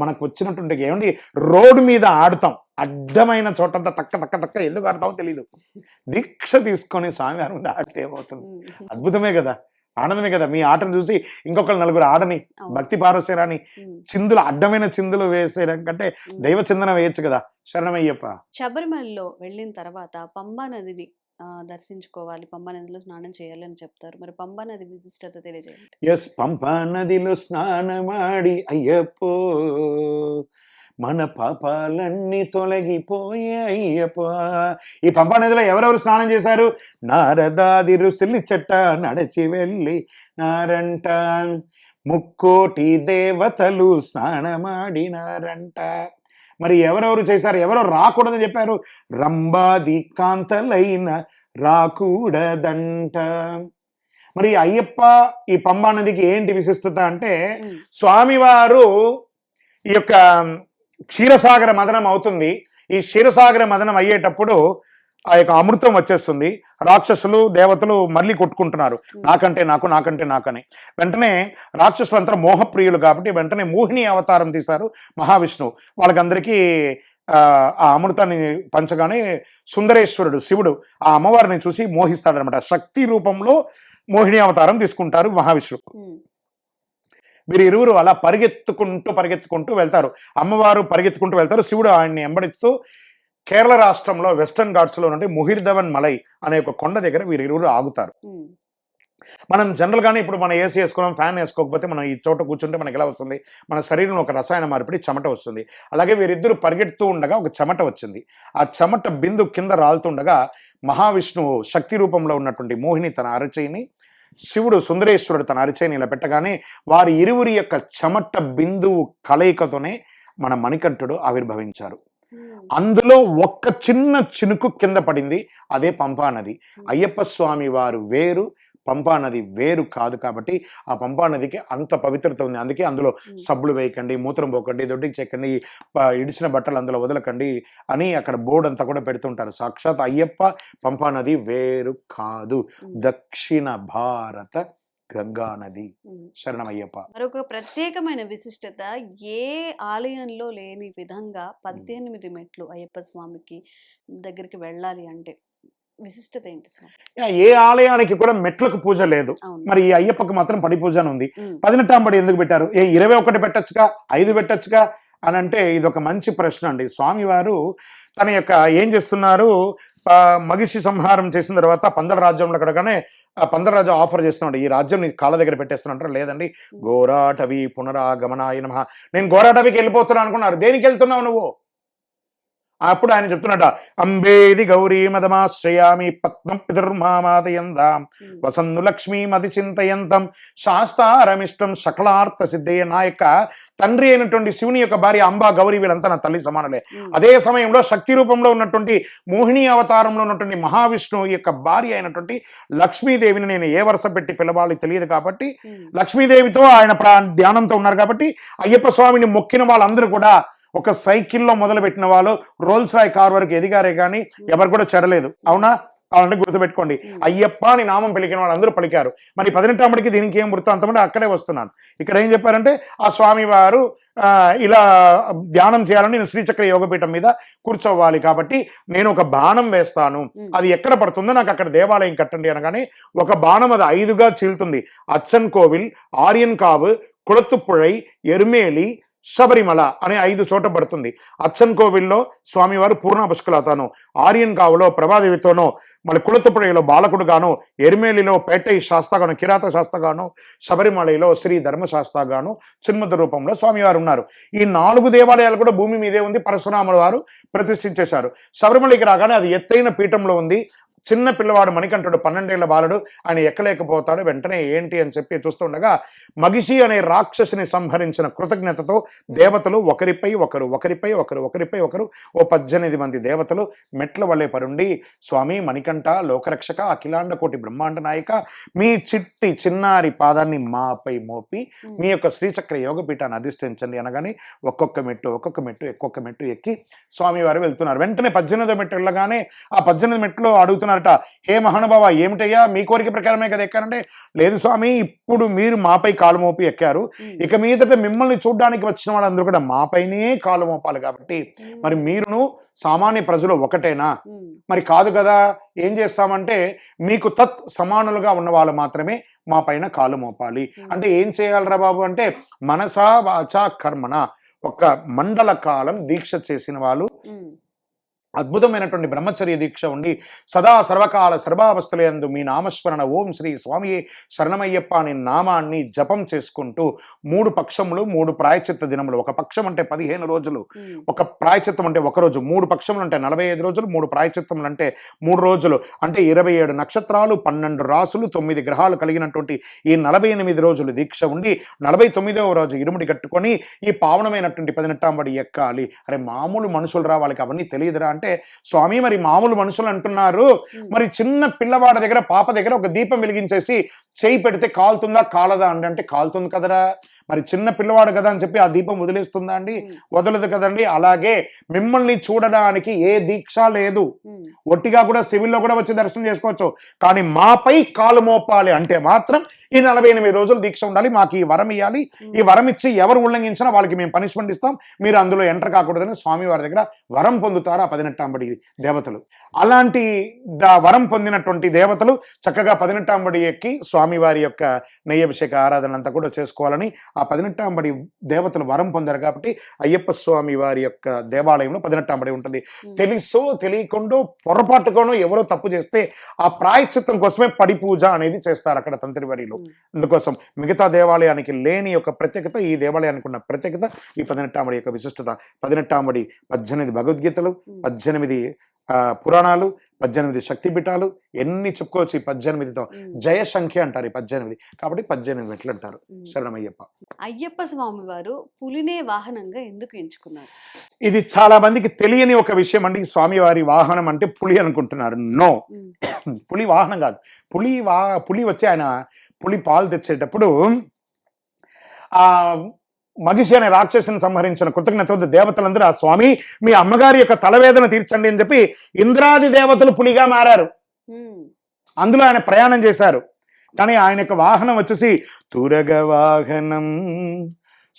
మనకు వచ్చినటువంటి ఏమండి రోడ్డు మీద ఆడుతాం, అడ్డమైన చోటంతా తక్క ఎందుకు ఆడతామో తెలీదు. దీక్ష తీసుకొని స్వామివారి ముందు ఆడితే ఏమవుతుంది? అద్భుతమే కదా, ఆనందమే కదా. మీ ఆటను చూసి ఇంకొకరు నలుగురు ఆడని, భక్తి పారసేరాని, చిందులు అడ్డమైన చిందులు వేసేయడం కంటే దైవ చిందన వేయచ్చు కదా. శరణమయ్యప్ప. శబరిమలలో వెళ్ళిన తర్వాత పంబా నదిని దర్శించుకోవాలి, పంబా నదిలో స్నానం చేయాలి అని చెప్తారు. మరి పంబా నది విశిష్టత తెలియజేయండి. ఎస్, పంబా నదిలో స్నానమాడి అయ్యప్పో మన పాపాలన్నీ తొలగిపోయే అయ్యప్ప. ఈ పంపా నదిలో ఎవరెవరు స్నానం చేశారు? నారదాది ఋషులి చెట్ట నడిచి వెళ్ళి నారంట, ముక్కోటి దేవతలు స్నానమాడినారంట. మరి ఎవరెవరు చేశారు? ఎవరో రాకూడదని చెప్పారు? రంబాది కాంతలైన రాకూడదంట. మరి అయ్యప్ప ఈ పంబా నదికి ఏంటి విశిష్టత అంటే, స్వామివారు ఈ యొక్క క్షీరసాగర మదనం అవుతుంది. ఈ క్షీరసాగర మదనం అయ్యేటప్పుడు ఆ యొక్క అమృతం వచ్చేస్తుంది. రాక్షసులు దేవతలు మళ్ళీ కొట్టుకుంటున్నారు, నాకంటే నాకని. వెంటనే రాక్షసులు అంతా మోహప్రియులు కాబట్టి వెంటనే మోహిని అవతారం తీశారు మహావిష్ణువు. వాళ్ళకందరికీ ఆ అమృతాన్ని పంచగానే సుందరేశ్వరుడు శివుడు ఆ అమ్మవారిని చూసి మోహిస్తాడనమాట. శక్తి రూపంలో మోహిని అవతారం తీసుకుంటారు మహావిష్ణువు. వీరిరువురు అలా పరిగెత్తుకుంటూ వెళ్తారు. అమ్మవారు పరిగెత్తుకుంటూ వెళ్తారు, శివుడు ఆయన్ని వెంబడిస్తూ కేరళ రాష్ట్రంలో వెస్టర్న్ ఘాట్స్లో నుండి ముహిర్ధవన్ మలై అనే ఒక కొండ దగ్గర వీరిరువురు ఆగుతారు. మనం జనరల్గానే ఇప్పుడు మనం ఏసీ వేసుకున్నాం, ఫ్యాన్ వేసుకోకపోతే మనం ఈ చోట కూర్చుంటే మనకి ఎలా వస్తుంది? మన శరీరంలో ఒక రసాయన మార్పిడి చెమట వస్తుంది. అలాగే వీరిద్దరు పరిగెడుతూ ఉండగా ఒక చెమట వచ్చింది. ఆ చెమట బిందు కింద రాలుతుండగా మహావిష్ణువు శక్తి రూపంలో ఉన్నటువంటి మోహిని తన అరచేయిని, శివుడు సుందరేశ్వరుడు తన అరిచేయిని ఇలా పెట్టగానే వారి ఇరువురి యొక్క చెమట బిందువు కలయికతోనే మన మణికంఠుడు ఆవిర్భవించారు. అందులో ఒక్క చిన్న చినుకు కింద పడింది, అదే పంపా నది. అయ్యప్ప స్వామి వారు వేరు, పంపా నది వేరు కాదు. కాబట్టి ఆ పంపా నదికి అంత పవిత్రత ఉంది. అందుకే అందులో సబ్బులు వేయకండి, మూత్రం పోకండి, దొడ్డికి చెక్కండి, ఇడిచిన బట్టలు అందులో వదలకండి అని అక్కడ బోర్డు అంతా కూడా పెడుతుంటారు. సాక్షాత్ అయ్యప్ప పంపా నది వేరు కాదు, దక్షిణ భారత గంగా నది. శరణమయ్యప్ప. మరొక ప్రత్యేకమైన విశిష్టత, ఏ ఆలయంలో లేని విధంగా 18 మెట్లు అయ్యప్ప స్వామికి దగ్గరికి వెళ్ళాలి అంటే విశిష్టత ఏంటి సార్? ఏ ఆలయానికి కూడా మెట్లకు పూజ లేదు, మరి ఈ అయ్యప్పకి మాత్రం పడి పూజ ఉంది. 18వ పడి ఎందుకు పెట్టారు? 21 పెట్టచ్చుగా, 5 పెట్టచ్చుగా అని అంటే ఇది ఒక మంచి ప్రశ్న అండి. స్వామివారు తన యొక్క ఏం చేస్తున్నారు, మగిషి సంహారం చేసిన తర్వాత పందల రాజ్యంలో కడగానే ఆ పందల రాజు ఆఫర్ చేస్తున్నాడు, ఈ రాజ్యం నీ కాళ్ళ దగ్గర పెట్టేస్తున్నా. లేదండి, ఘోరాటవి పునరాగమనాయ నమః, నేను ఘోరాటవికి వెళ్ళిపోతున్నాను అనుకున్నారు. దేనికి వెళ్తున్నావు నువ్వు? అప్పుడు ఆయన చెప్తున్నట, అంబేది గౌరీ మదమాశ్రయామి పద్మం పితృర్మామాదయందాం వసన్ను లక్ష్మీ మది చింతయంతం శాస్తారమిష్టం సకలార్థ సిద్ధయ్య. నా యొక్క తండ్రి అయినటువంటి శివుని యొక్క భార్య అంబా గౌరీ వీళ్ళంతా నా తల్లి సమానులే. అదే సమయంలో శక్తి రూపంలో ఉన్నటువంటి మోహిని అవతారంలో ఉన్నటువంటి మహావిష్ణువు యొక్క భార్య అయినటువంటి లక్ష్మీదేవిని నేను ఏ వరుస పెట్టి పిలవాలి తెలియదు కాబట్టి లక్ష్మీదేవితో ఆయన ధ్యానంతో ఉన్నారు కాబట్టి అయ్యప్ప స్వామిని మొక్కిన వాళ్ళందరూ కూడా ఒక సైకిల్లో మొదలుపెట్టిన వాళ్ళు రోల్స్ రాయ్ కార్ వరకు ఎదిగారే కానీ ఎవరు కూడా చెరలేదు. అవునా? అలాంటి గుర్తుపెట్టుకోండి. అయ్యప్ప అని నామం పలికిన వాళ్ళు అందరూ పలికారు. మరి 18కి దీనికి ఏం వృత్తాంతమంటే అక్కడే వస్తున్నాను. ఇక్కడ ఏం చెప్పారంటే ఆ స్వామి వారు ఇలా ధ్యానం చేయాలని నేను శ్రీచక్ర యోగపీఠం మీద కూర్చోవాలి కాబట్టి నేను ఒక బాణం వేస్తాను, అది ఎక్కడ పడుతుందో నాకు అక్కడ దేవాలయం కట్టండి అనగానే ఒక బాణం అది 5గా చీలుతుంది. అచ్చన్ కోవిల్, ఆర్యన్ కావు, కుళత్తుపుഴై, ఎరుమేలి, శబరిమల అనే 5 చోట పడుతుంది. అచ్చన్ కోవిల్లో స్వామివారు పూర్ణ పుష్కలతను, ఆర్యన్ కావులో ప్రభాదేవితోనో, మళ్ళీ కుళత్తుపుഴలో బాలకుడుగాను, ఎరిమేలిలో పేటై శాస్త్రగాను, కిరాత శాస్త్రగాను, శబరిమలలో శ్రీ ధర్మశాస్త్రగాను చిన్మద రూపంలో స్వామివారు ఉన్నారు. ఈ 4 దేవాలయాలు కూడా భూమి మీదే ఉంది. పరశురాముల వారు ప్రతిష్ఠించేశారు. శబరిమలకి రాగానే అది ఎత్తైన పీఠంలో ఉంది. చిన్న పిల్లవాడు మణికంఠుడు 12 ఏళ్ల బాలుడు, ఆయన ఎక్కలేకపోతాడు. వెంటనే ఏంటి అని చెప్పి చూస్తుండగా మగిషి అనే రాక్షసుని సంహరించిన కృతజ్ఞతతో దేవతలు ఒకరిపై ఒకరు ఓ 18 మంది దేవతలు మెట్ల వల్లే పరుండి, స్వామి మణికంఠ లోకరక్షక అఖిలాండ కోటి బ్రహ్మాండ నాయక, మీ చిట్టి చిన్నారి పాదాన్ని మాపై మోపి మీ యొక్క శ్రీచక్ర యోగపీఠాన్ని అధిష్ఠించండి అనగానే ఒక్కొక్క మెట్టు ఎక్కి స్వామివారు వెళ్తున్నారు. వెంటనే 18వ మెట్టు వెళ్ళగానే ఆ 18 మెట్లు అడుగుతున్నారు, ఏ మహానుభావ ఏమిటయ్యా మీ కోరిక ప్రకారమే కదా ఎక్కారంటే, లేదు స్వామి ఇప్పుడు మీరు మాపై కాలు మోపి ఎక్కారు, ఇక మీదట మిమ్మల్ని చూడడానికి వచ్చిన వాళ్ళందరూ కూడా మాపైనే కాలు మోపాలి కాబట్టి మరి మీరును సామాన్య ప్రజలు ఒకటేనా? మరి కాదు కదా, ఏం చేస్తామంటే మీకు తత్ సమానులుగా ఉన్న వాళ్ళు మాత్రమే మా పైన కాలు మోపాలి. అంటే ఏం చేయాలరా బాబు అంటే మనసా వాచా కర్మణ ఒక మండల కాలం దీక్ష చేసిన వాళ్ళు, అద్భుతమైనటువంటి బ్రహ్మచర్య దీక్ష ఉండి సదా సర్వకాల సర్వావస్థలందు మీ నామస్మరణ ఓం శ్రీ స్వామి శరణమయ్యప్ప అనే నామాన్ని జపం చేసుకుంటూ 3 పక్షములు 3 ప్రాయచిత్త దినములు, ఒక పక్షం అంటే 15 రోజులు, ఒక ప్రాయచిత్తం అంటే 1 రోజు, 3 పక్షములు అంటే 45 రోజులు, 3 ప్రాయచిత్తములు అంటే 3 రోజులు, అంటే 27 నక్షత్రాలు 12 రాసులు 9 గ్రహాలు కలిగినటువంటి ఈ 48 రోజులు దీక్ష ఉండి 49వ రోజు ఇరుముడి కట్టుకొని ఈ పావనమైనటువంటి 18వ బడి ఎక్కాలి. అరే మామూలు మనుషులు రా, వాళ్ళకి అవన్నీ తెలియదురా అంటే, స్వామి మరి మామూలు మనుషులు అంటున్నారు, మరి చిన్న పిల్లవాడి దగ్గర పాప దగ్గర ఒక దీపం వెలిగించేసి చేయి పెడితే కాలుతుందా కాలదా అంటే కాలుతుంది కదరా, మరి చిన్న పిల్లవాడు కదా అని చెప్పి ఆ దీపం వదిలేస్తుందా అండి? వదలదు కదండి. అలాగే మిమ్మల్ని చూడడానికి ఏ దీక్ష లేదు, ఒట్టిగా కూడా సివిల్లో కూడా వచ్చి దర్శనం చేసుకోవచ్చు, కానీ మాపై కాలు మోపాలి అంటే మాత్రం ఈ 48 రోజులు దీక్ష ఉండాలి. మాకు ఈ వరం ఇవ్వాలి, ఈ వరం ఇచ్చి ఎవరు ఉల్లంఘించినా వాళ్ళకి మేము పనిష్మెంట్ ఇస్తాం, మీరు అందులో ఎంటర్ కాకూడదని స్వామి వారి దగ్గర వరం పొందుతారు ఆ 18వ బడి దేవతలు. అలాంటి వరం పొందినటువంటి దేవతలు చక్కగా 18వ బడి ఎక్కి స్వామివారి యొక్క నెయ్యభిషేక ఆరాధన అంతా కూడా చేసుకోవాలని ఆ 18వ బడి దేవతలు వరం పొందారు కాబట్టి అయ్యప్ప స్వామి వారి యొక్క దేవాలయంలో 18వ బడి ఉంటుంది. తెలుసో తెలియకుండా పొరపాటుగానో ఎవరో తప్పు చేస్తే ఆ ప్రాయశ్చిత్తం కోసమే పడి పూజ అనేది చేస్తారు అక్కడ తంత్రివారిలో. అందుకోసం మిగతా దేవాలయానికి లేని యొక్క ప్రత్యేకత ఈ దేవాలయానికి ఉన్న ప్రత్యేకత ఈ 18వ బడి యొక్క విశిష్టత. 18వ బడి 18 భగవద్గీతలు, 18 పురాణాలు, 18 శక్తిపీఠాలు, ఎన్ని చెప్పుకోవచ్చు ఈ 18తో. జయ సంఖ్య అంటారు ఈ 18, కాబట్టి 18 మెట్లు అంటారు. శరణమయ్యప్ప. అయ్యప్ప స్వామి వారు పులినే వాహనంగా ఎందుకు ఎంచుకున్నారు? ఇది చాలా మందికి తెలియని ఒక విషయం అండి. స్వామివారి వాహనం అంటే పులి అనుకుంటున్నారు. నో, పులి వాహనం కాదు. పులి వచ్చి ఆయన పులి పాలు తెచ్చేటప్పుడు ఆ మగిషి అనే రాక్షసుని సంహరించిన కృతజ్ఞత దేవతలందరూ ఆ స్వామి మీ అమ్మగారి యొక్క తలవేదన తీర్చండి అని చెప్పి ఇంద్రాది దేవతలు పులిగా మారారు. అందులో ఆయన ప్రయాణం చేశారు. కానీ ఆయన యొక్క వాహనం వచ్చేసి తురగ వాహనం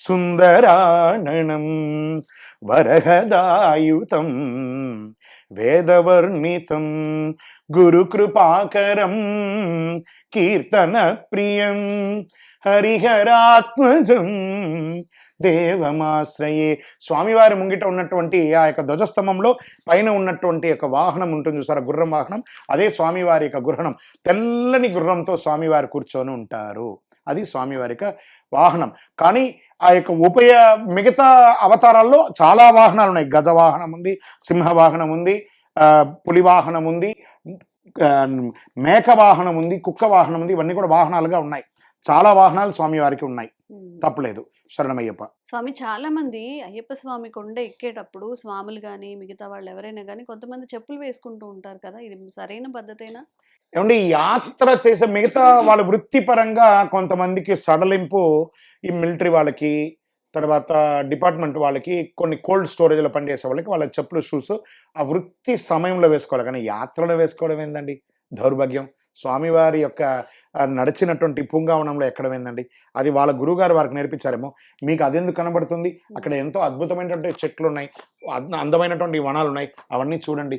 సుందరాణనం వరహదాయుతం వేదవర్ణితం గురుకృపాకరం కీర్తన ప్రియం హరిహరాత్మజం దేవమాశ్రయే. స్వామివారి ముంగిట ఉన్నటువంటి ఆ యొక్క ధ్వజస్తంభంలో పైన ఉన్నటువంటి యొక్క వాహనం ఉంటుంది చూసారా, గుర్రం వాహనం, అదే స్వామివారి యొక్క గుర్రం. తెల్లని గుర్రంతో స్వామివారు కూర్చొని ఉంటారు, అది స్వామివారి యొక్క వాహనం. కానీ ఆ యొక్క మిగతా అవతారాల్లో చాలా వాహనాలు ఉన్నాయి. గజ వాహనం ఉంది, సింహ వాహనం ఉంది, పులి వాహనం ఉంది, మేక వాహనం ఉంది, కుక్క వాహనం ఉంది. ఇవన్నీ కూడా వాహనాలుగా ఉన్నాయి. చాలా వాహనాలు స్వామివారికి ఉన్నాయి, తప్పలేదు. శరణమయ్యప్ప. స్వామి, చాలా మంది అయ్యప్ప స్వామి కొండ ఎక్కేటప్పుడు స్వాములు కానీ మిగతా వాళ్ళు ఎవరైనా కానీ కొంతమంది చెప్పులు వేసుకుంటూ ఉంటారు కదా, ఇది సరైన పద్ధతేనా? ఏమంటే యాత్ర చేసే మిగతా వాళ్ళ వృత్తిపరంగా కొంతమందికి సడలింపు, ఈ మిలిటరీ వాళ్ళకి, తర్వాత డిపార్ట్మెంట్ వాళ్ళకి, కొన్ని కోల్డ్ స్టోరేజ్లో పనిచేసే వాళ్ళకి వాళ్ళ చెప్పులు షూస్ ఆ వృత్తి సమయంలో వేసుకోవాలి. కానీ యాత్రలో వేసుకోవడం ఏందండి దౌర్భాగ్యం. స్వామివారి యొక్క నడిచినటువంటి పుంగావనంలో ఎక్కడం ఏందండి, అది వాళ్ళ గురువుగారు వారికి నేర్పించారేమో. మీకు అదెందుకు కనబడుతుంది? అక్కడ ఎంతో అద్భుతమైనటువంటి చెట్లు ఉన్నాయి, అందమైనటువంటి వనాలు ఉన్నాయి, అవన్నీ చూడండి.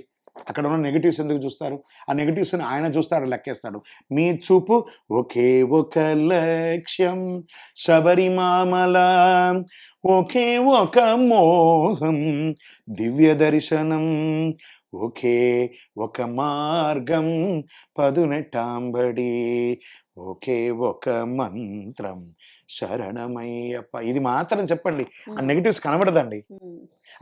అక్కడ ఉన్న నెగిటివ్స్ ఎందుకు చూస్తారు? ఆ నెగిటివ్స్ని ఆయన చూస్తాడు, లెక్కేస్తాడు. మీ చూపు ఒకే ఒక లక్ష్యం శబరిమామల, ఒకే ఒక మోహం దివ్య దర్శనం, ఒకే ఒక మార్గం పదునెట్టాంబడి, ఒకే ఒక మంత్రం శరణమయ్యప్ప. ఇది మాత్రం చెప్పండి, ఆ నెగిటివ్స్ కనబడదండి.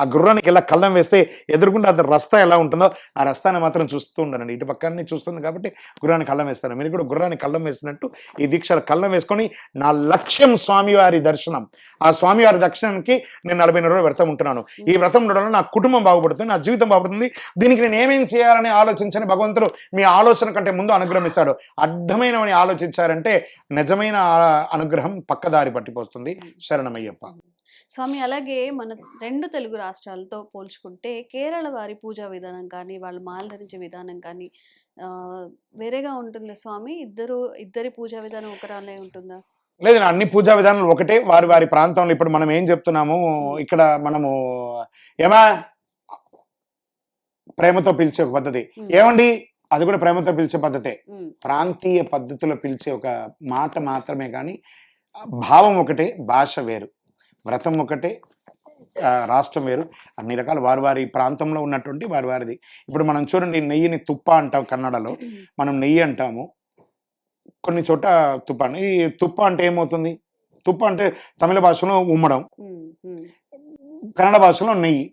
ఆ గుర్రానికి ఇలా కళ్ళం వేస్తే ఎదురుకుండా అది రస్తా ఎలా ఉంటుందో ఆ రస్తాన్ని మాత్రం చూస్తూ ఉండనండి. ఇటు పక్కనే చూస్తుంది కాబట్టి గుర్రానికి కళ్ళం వేస్తాను. మీరు కూడా గుర్రానికి కళ్ళం వేసినట్టు ఈ దీక్ష కళ్ళం వేసుకొని, నా లక్ష్యం స్వామివారి దర్శనం. ఆ స్వామివారి దర్శనానికి నేను 40 రోజులు వ్రతం ఉంటున్నాను. ఈ వ్రతం ఉండడం నా కుటుంబం బాగుపడుతుంది, నా జీవితం బాగుపడుతుంది. దీనికి నేను ఏమేం చేయాలని ఆలోచించని భగవంతుడు మీ ఆలోచన కంటే ముందు అనుగ్రహం ఇస్తాడు. అడ్డమైనవని ఆలోచించారంటే నిజమైన అనుగ్రహం పక్కదారి పట్టిపోతుంది. శరణమయ్యప్ప. స్వామి, అలాగే మన 2 తెలుగు రాష్ట్రాలతో పోల్చుకుంటే కేరళ వారి పూజా విధానం కానీ వాళ్ళు మాల ధరించే విధానం కానీ వేరేగా ఉంటుంది స్వామి. ఇద్దరి పూజా విధానం ఒకరానే ఉంటుందా? లేదు, అన్ని పూజా విధానాలు ఒకటే. వారి వారి ప్రాంతంలో ఇప్పుడు మనం ఏం చెప్తున్నాము, ఇక్కడ మనము ఏమా ప్రేమతో పిలిచే ఒక పద్ధతి, ఏమండి అది కూడా ప్రేమతో పిలిచే పద్ధతే. ప్రాంతీయ పద్ధతిలో పిలిచే ఒక మాట మాత్రమే, కానీ భావం ఒకటే, భాష వేరు. వ్రతం ఒకటే, రాష్ట్రం వేరు. అన్ని రకాల వారి వారి ప్రాంతంలో ఉన్నటువంటి వారి వారిది. ఇప్పుడు మనం చూడండి, నెయ్యిని తుప్ప అంటాం కన్నడలో, మనం నెయ్యి అంటాము, కొన్ని చోట తుప్ప. ఈ తుప్ప అంటే ఏమవుతుంది? తుప్ప అంటే తమిళ భాషలో ఉమ్మడం, కన్నడ భాషలో నెయ్యి.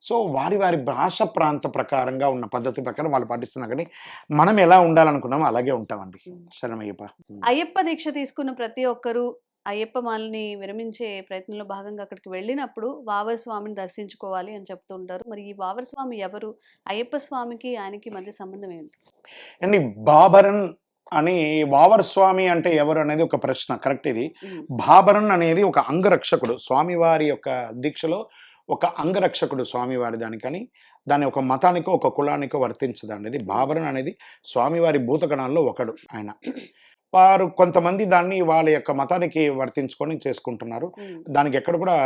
సో వారి వారి భాష ప్రాంత ప్రకారంగా ఉన్న పద్ధతి ప్రకారం వాళ్ళు పాటిస్తున్నారు. కానీ మనం ఎలా ఉండాలనుకున్నామో అలాగే ఉంటామండి. శరణమయ్యప్ప. అయ్యప్ప దీక్ష తీసుకున్న ప్రతి ఒక్కరూ అయ్యప్ప మాలని విరమించే ప్రయత్నంలో భాగంగా అక్కడికి వెళ్ళినప్పుడు వావర్ స్వామిని దర్శించుకోవాలి అని చెప్తూ ఉంటారు. మరి ఈ వావర్ స్వామి ఎవరు? అయ్యప్ప స్వామికి ఆయనకి మధ్య సంబంధం ఏంటి? అండి, బాబరన్ అని, వావర్ స్వామి అంటే ఎవరు అనేది ఒక ప్రశ్న. కరెక్ట్. ఇది బాబరన్ అనేది ఒక అంగరక్షకుడు, స్వామివారి యొక్క దీక్షలో ఒక అంగరక్షకుడు స్వామివారి. దానికని దాని ఒక మతానికో ఒక కులానికో వర్తించదండి. ఇది బాబరన్ అనేది స్వామివారి భూతగణాల్లో ఒకడు. ఆయన వారు కొంతమంది దాన్ని వాళ్ళ యొక్క మతానికి వర్తించుకొని చేసుకుంటున్నారు. దానికి ఎక్కడ కూడా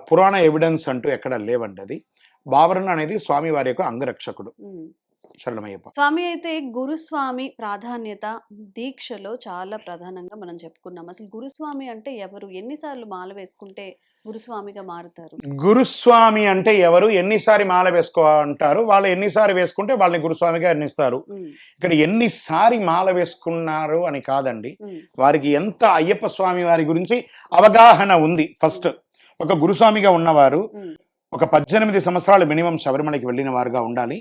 పురాణ ఎవిడెన్స్ అంటూ ఎక్కడ లేవండి. అది బాబరన్ అనేది స్వామివారి యొక్క అంగరక్షకుడు. శరణమయ్యప్ప. స్వామి, అయితే గురుస్వామి ప్రాధాన్యత దీక్షలో చాలా ప్రధానంగా మనం చెప్పుకున్నాం. అసలు గురుస్వామి అంటే ఎవరు? ఎన్నిసార్లు మాల వేసుకుంటే గురుస్వామిగా మారుతారు? గురుస్వామి అంటే ఎవరు? ఎన్నిసారి మాల వేసుకో అంటారు, వాళ్ళు ఎన్నిసారి వేసుకుంటే వాళ్ళని గురుస్వామిగా ఎన్నిస్తారు. ఇక్కడ ఎన్నిసారి మాల వేసుకున్నారు అని కాదండి, వారికి ఎంత అయ్యప్ప స్వామి వారి గురించి అవగాహన ఉంది. ఫస్ట్ ఒక గురుస్వామిగా ఉన్నవారు ఒక 18 సంవత్సరాలు మినిమం శబరిమలకి వెళ్ళిన వారుగా ఉండాలి.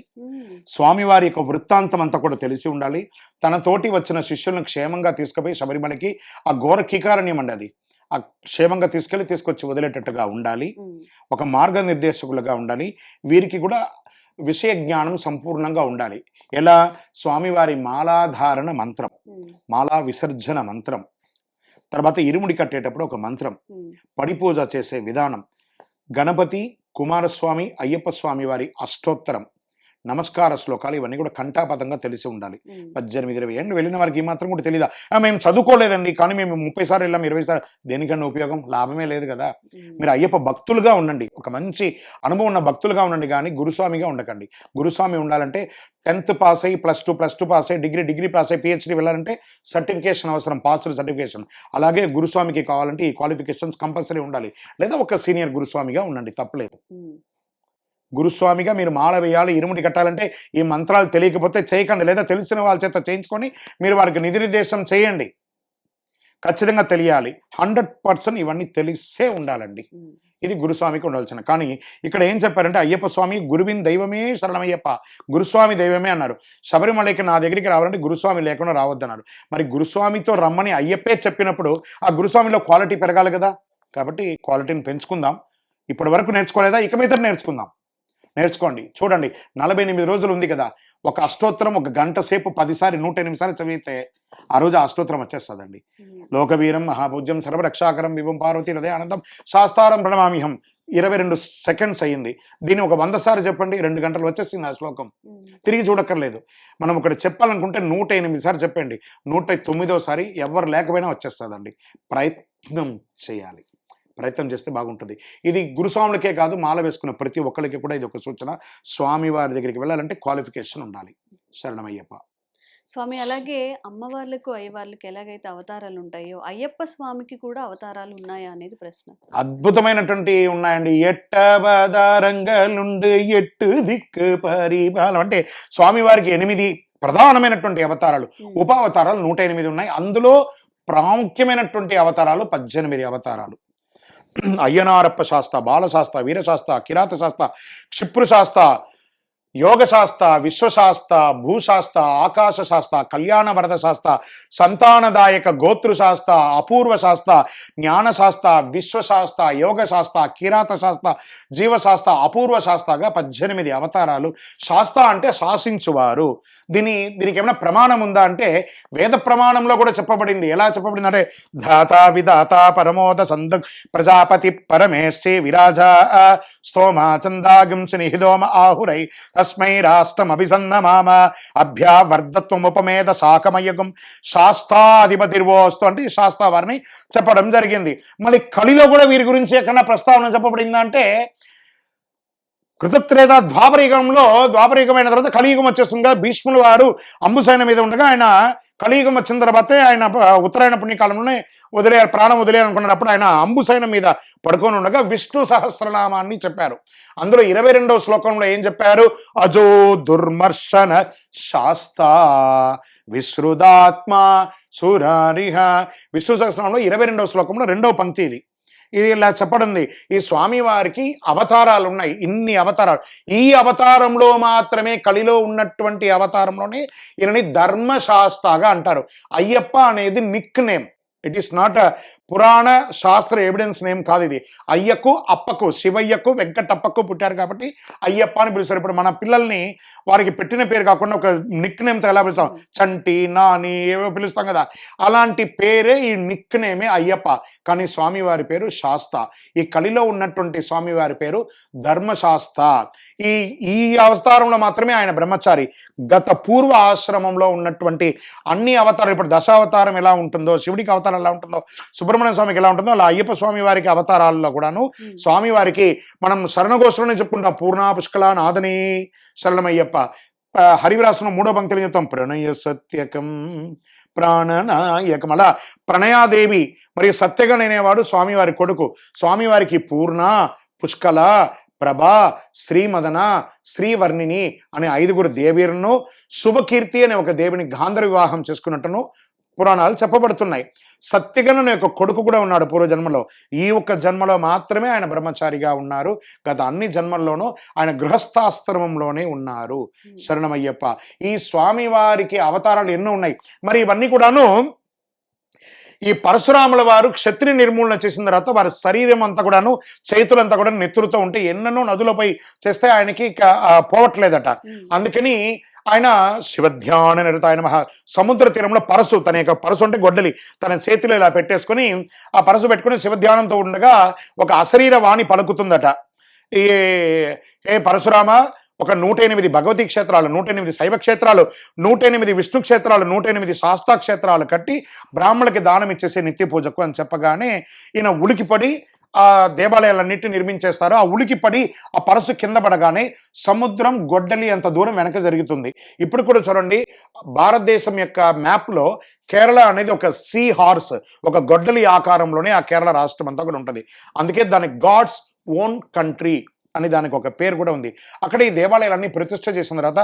స్వామివారి యొక్క వృత్తాంతం అంతా కూడా తెలిసి ఉండాలి. తన తోటి వచ్చిన శిష్యులను క్షేమంగా తీసుకుపోయి శబరిమలకి, ఆ ఘోర కీకారణ్యం అండి, అది ఆ క్షేమంగా తీసుకొచ్చి వదిలేటట్టుగా ఉండాలి. ఒక మార్గనిర్దేశకులుగా ఉండాలి. వీరికి కూడా విషయ జ్ఞానం సంపూర్ణంగా ఉండాలి. ఎలా? స్వామివారి మాలాధారణ మంత్రం, మాలా విసర్జన మంత్రం, తర్వాత ఇరుముడి కట్టేటప్పుడు ఒక మంత్రం, పడి పూజ చేసే విధానం, గణపతి, కుమారస్వామి, అయ్యప్ప స్వామి వారి అష్టోత్తరం, నమస్కార శ్లోకాలు ఇవన్నీ కూడా కంఠాపతంగా తెలిసి ఉండాలి. ఉమ్, 18, 20 ఏళ్ళు వెళ్ళిన వారికి ఈ మాత్రం కూడా తెలియదా? మేము చదువుకోలేదండి, కానీ మేము 30 సార్లు వెళ్ళాం, 20 సార్లు, దేనికన్నా ఉపయోగం? లాభమే లేదు కదా. ఉమ్, మీరు అయ్యప్ప భక్తులుగా ఉండండి, ఒక మంచి అనుభవం ఉన్న భక్తులుగా ఉండండి, కానీ గురుస్వామిగా ఉండకండి. గురుస్వామి ఉండాలంటే 10th పాస్ అయ్యి, +2 పాస్ అయ్యి, డిగ్రీ పాస్ అయ్యి, PhD వెళ్ళాలంటే సర్టిఫికేషన్ అవసరం, పాస్డ్ సర్టిఫికేషన్. అలాగే గురుస్వామికి కావాలంటే ఈ క్వాలిఫికేషన్స్ కంపల్సరీ ఉండాలి. లేదా ఒక సీనియర్ గురుస్వామిగా ఉండండి, తప్పలేదు. ఉమ్, గురుస్వామిగా మీరు మాల వేయాలి, ఇరుముడి కట్టాలంటే ఈ మంత్రాలు తెలియకపోతే చేయకండి, లేదా తెలిసిన వాళ్ళ చేత చేయించుకొని మీరు వారికి నిర్దేశం చేయండి. ఖచ్చితంగా తెలియాలి, 100% ఇవన్నీ తెలిసే ఉండాలండి. ఉమ్, ఇది గురుస్వామికి ఉండాల్సిన. కానీ ఇక్కడ ఏం చెప్పారంటే అయ్యప్ప స్వామి గురువిన్ దైవమే శరణమయ్యప్ప, గురుస్వామి దైవమే అన్నారు. శబరిమలకి నా దగ్గరికి రావాలంటే గురుస్వామి లేకుండా రావద్దన్నారు. మరి గురుస్వామితో రమ్మని అయ్యప్పే చెప్పినప్పుడు ఆ గురుస్వామిలో క్వాలిటీ పెరగాలి కదా. కాబట్టి క్వాలిటీని పెంచుకుందాం. ఇప్పటి వరకు నేర్చుకోలేదా? ఇక మీద నేర్చుకోండి. చూడండి, 48 రోజులు ఉంది కదా, ఒక అష్టోత్తరం 1 గంట సేపు 10 సారి 108 సార్లు చదివితే ఆ రోజు ఆ అష్టోత్తరం వచ్చేస్తుందండి. ఉమ్, లోకవీరం మహాభుజ్యం సర్వరక్షాకరం విభం పార్వతీ హృదయ ఆనందం శాస్తారం ప్రణమామిహం 22 సెకండ్స్ అయ్యింది. దీన్ని ఒక 100 సార్లు చెప్పండి, 2 గంటలు వచ్చేసింది ఆ శ్లోకం. ఉమ్, తిరిగి చూడక్కర్లేదు. మనం ఇక్కడ చెప్పాలనుకుంటే 108 సార్లు చెప్పండి, 109వ సారి ఎవరు లేకపోయినా వచ్చేస్తుందండి. ప్రయత్నం చేయాలి, ప్రయత్నం చేస్తే బాగుంటుంది. ఇది గురుస్వాములకే కాదు, మాల వేసుకున్న ప్రతి ఒక్కరికి కూడా ఇది ఒక సూచన. స్వామివారి దగ్గరికి వెళ్ళాలంటే క్వాలిఫికేషన్ ఉండాలి. శరణమయ్యప్ప. స్వామి, అలాగే అమ్మవార్లకు అయ్యవార్లకు ఎలాగైతే అవతారాలు ఉంటాయో అయ్యప్ప స్వామికి కూడా అవతారాలు ఉన్నాయా అనేది ప్రశ్న. అద్భుతమైనటువంటి ఉన్నాయండి. ఎట్టవదారంగలుండు ఎట్టు దిక్కు పరిపాలం అంటే స్వామివారికి 8 ప్రధానమైనటువంటి అవతారాలు, ఉప అవతారాలు 108 ఉన్నాయి. అందులో ప్రాముఖ్యమైనటువంటి అవతారాలు 18 అవతారాలు. అయ్యనారప్ప శాస్త్ర, బాలశాస్త్ర, వీరశాస్త్ర, కిరాత శాస్త్ర, క్షిప్రు శాస్త్ర, యోగ శాస్త్ర, విశ్వశాస్త్ర, భూశాస్త్ర, ఆకాశ శాస్త్ర, కళ్యాణ వరద శాస్త్ర, సంతానదాయక గోతృ శాస్త్ర, అపూర్వ శాస్త్ర, జ్ఞానశాస్త్ర, విశ్వశాస్త్ర, యోగ శాస్త్ర, కిరాత శాస్త్ర, జీవశాస్త్ర, అపూర్వ శాస్త్రగా 18 అవతారాలు. శాస్త్ర అంటే శాసించువారు. దీనికి ఏమైనా ప్రమాణం ఉందా అంటే వేద ప్రమాణంలో కూడా చెప్పబడింది. ఎలా చెప్పబడింది అంటే ధాత విధాత పరమోద సంద ప్రజాపతి పరమేశ్వే విరాజా స్తోమా చందాగింసి నిహిదోమ ఆహురై తస్మై రాష్ట్రం అభిసన్నమామ అభ్యావర్ధత్వముపమేద శాకమయగం శాస్త్రాధిపతిర్వోస్తు అంటే శాస్త్ర వారిని చెప్పడం జరిగింది. మళ్ళీ కలిలో కూడా వీరి గురించి ఎక్కడన్నా ప్రస్తావన చెప్పబడిందంటే కృతత్రేత ద్వాపరయుగమైన తర్వాత కలియుగం వచ్చేస్తుంది కదా. భీష్ముల వారు అంబుసైన మీద ఉండగా ఆయన కలియుగం వచ్చిన తర్వాతే ఆయన ఉత్తరాయణ పుణ్యకాలంలోనే ప్రాణం వదిలేయాలనుకున్నప్పుడు ఆయన అంబుసైన మీద పడుకొని ఉండగా విష్ణు సహస్రనామాన్ని చెప్పారు. అందులో 22వ శ్లోకంలో ఏం చెప్పారు? అజో దుర్మర్శన శాస్త విశ్రుదాత్మ సురారిహ. విష్ణు సహస్రనామంలో 22వ శ్లోకంలో 2వ పంక్తి ఇది. ఇలా చెప్పడండి. ఈ స్వామివారికి అవతారాలు ఉన్నాయి, ఇన్ని అవతారాలు. ఈ అవతారంలో మాత్రమే, కలిలో ఉన్నటువంటి అవతారంలోనే ఈయనని ధర్మశాస్త్రగా అంటారు. అయ్యప్ప అనేది Nick name, it is not a పురాణ శాస్త్ర ఎవిడెన్స్ నేమ్ కాదు ఇది. అయ్యకు అప్పకు, శివయ్యకు వెంకటప్పకు పుట్టారు కాబట్టి అయ్యప్ప అని పిలుస్తారు. ఇప్పుడు మన పిల్లల్ని వారికి పెట్టిన పేరు కాకుండా ఒక నిక్ నేమ్తో ఎలా పిలుస్తాం, చంటి, నాని ఏవో పిలుస్తాం కదా, అలాంటి పేరే ఈ నిక్ నేమే అయ్యప్ప. కానీ స్వామివారి పేరు శాస్త్ర. ఈ కలిలో ఉన్నటువంటి స్వామివారి పేరు ధర్మశాస్త్ర. ఈ అవతారంలో మాత్రమే ఆయన బ్రహ్మచారి. గత పూర్వ ఆశ్రమంలో ఉన్నటువంటి అన్ని అవతారాలు, ఇప్పుడు దశావతారం ఎలా ఉంటుందో, శివుడికి అవతారం ఎలా ఉంటుందో, సుబ్రహ్మణ్య స్వామికి ఎలా ఉంటుందో, అలా అయ్యప్ప స్వామి వారికి అవతారాల్లో కూడాను స్వామివారికి మనం శరణఘోషలోనే చెప్పుకుంటాం. పూర్ణ పుష్కల నాదని శరణమయ్యప్ప. హరివిలాసంలో 3వ పంక్తిలో చెప్తాం ప్రణయ సత్యకం ప్రాణనాయకం. అలా ప్రణయాదేవి మరియు సత్యగణ అనేవాడు స్వామివారి కొడుకు. స్వామివారికి పూర్ణ, పుష్కల, ప్రభా, శ్రీమదన, శ్రీవర్ణిని అనే 5 దేవీలను, శుభకీర్తి అనే ఒక దేవిని గాంధర్వ వివాహం చేసుకున్నట్టును పురాణాలు చెప్పబడుతున్నాయి. సత్యగణను యొక్క కొడుకు కూడా ఉన్నాడు పూర్వజన్మలో. ఈ ఒక్క జన్మలో మాత్రమే ఆయన బ్రహ్మచారిగా ఉన్నారు. గత అన్ని జన్మల్లోనూ ఆయన గృహస్థాశ్రమంలోనే ఉన్నారు. శరణమయ్యప్ప. ఈ స్వామి వారికి అవతారాలు ఎన్నో ఉన్నాయి. మరి ఇవన్నీ కూడాను ఈ పరశురాముల వారు క్షత్రియ నిర్మూలన చేసిన తర్వాత వారి శరీరం అంతా కూడాను, చేతులంతా కూడా నెత్తురుతో ఉంటే ఎన్నెన్నో నదులపై చేస్తే ఆయనకి పోవట్లేదట. అందుకని ఆయన శివధ్యాన నిరత ఆయన సముద్ర తీరంలో పరశు, తన యొక్క పరశు అంటే గొడ్డలి, తన చేతిలో ఇలా పెట్టేసుకుని ఆ పరశు పెట్టుకుని శివధ్యానంతో ఉండగా ఒక అశరీర వాణి పలుకుతుందట. ఏ పరశురామ, ఒక 108 భగవతీ క్షేత్రాలు, 108 శైవ క్షేత్రాలు, 108 విష్ణు క్షేత్రాలు, 108 శాస్తా క్షేత్రాలు కట్టి బ్రాహ్మణులకి దానం ఇచ్చేసే నిత్య పూజకు అని చెప్పగానే ఈయన ఉలికిపడి ఆ దేవాలయాలన్నింటినీ నిర్మించేస్తారు. ఆ ఉలికిపడి ఆ పరసు కింద పడగానే సముద్రం గొడ్డలి అంత దూరం వెనక జరుగుతుంది. ఇప్పుడు కూడా చూడండి, భారతదేశం యొక్క మ్యాప్లో కేరళ అనేది ఒక సీ హార్స్, ఒక గొడ్డలి ఆకారంలోనే ఆ కేరళ రాష్ట్రం అంతా కూడా ఉంటుంది. అందుకే దానికి గాడ్స్ ఓన్ కంట్రీ అని దానికి ఒక పేరు కూడా ఉంది. అక్కడ ఈ దేవాలయాలన్నీ ప్రతిష్ఠ చేసిన తర్వాత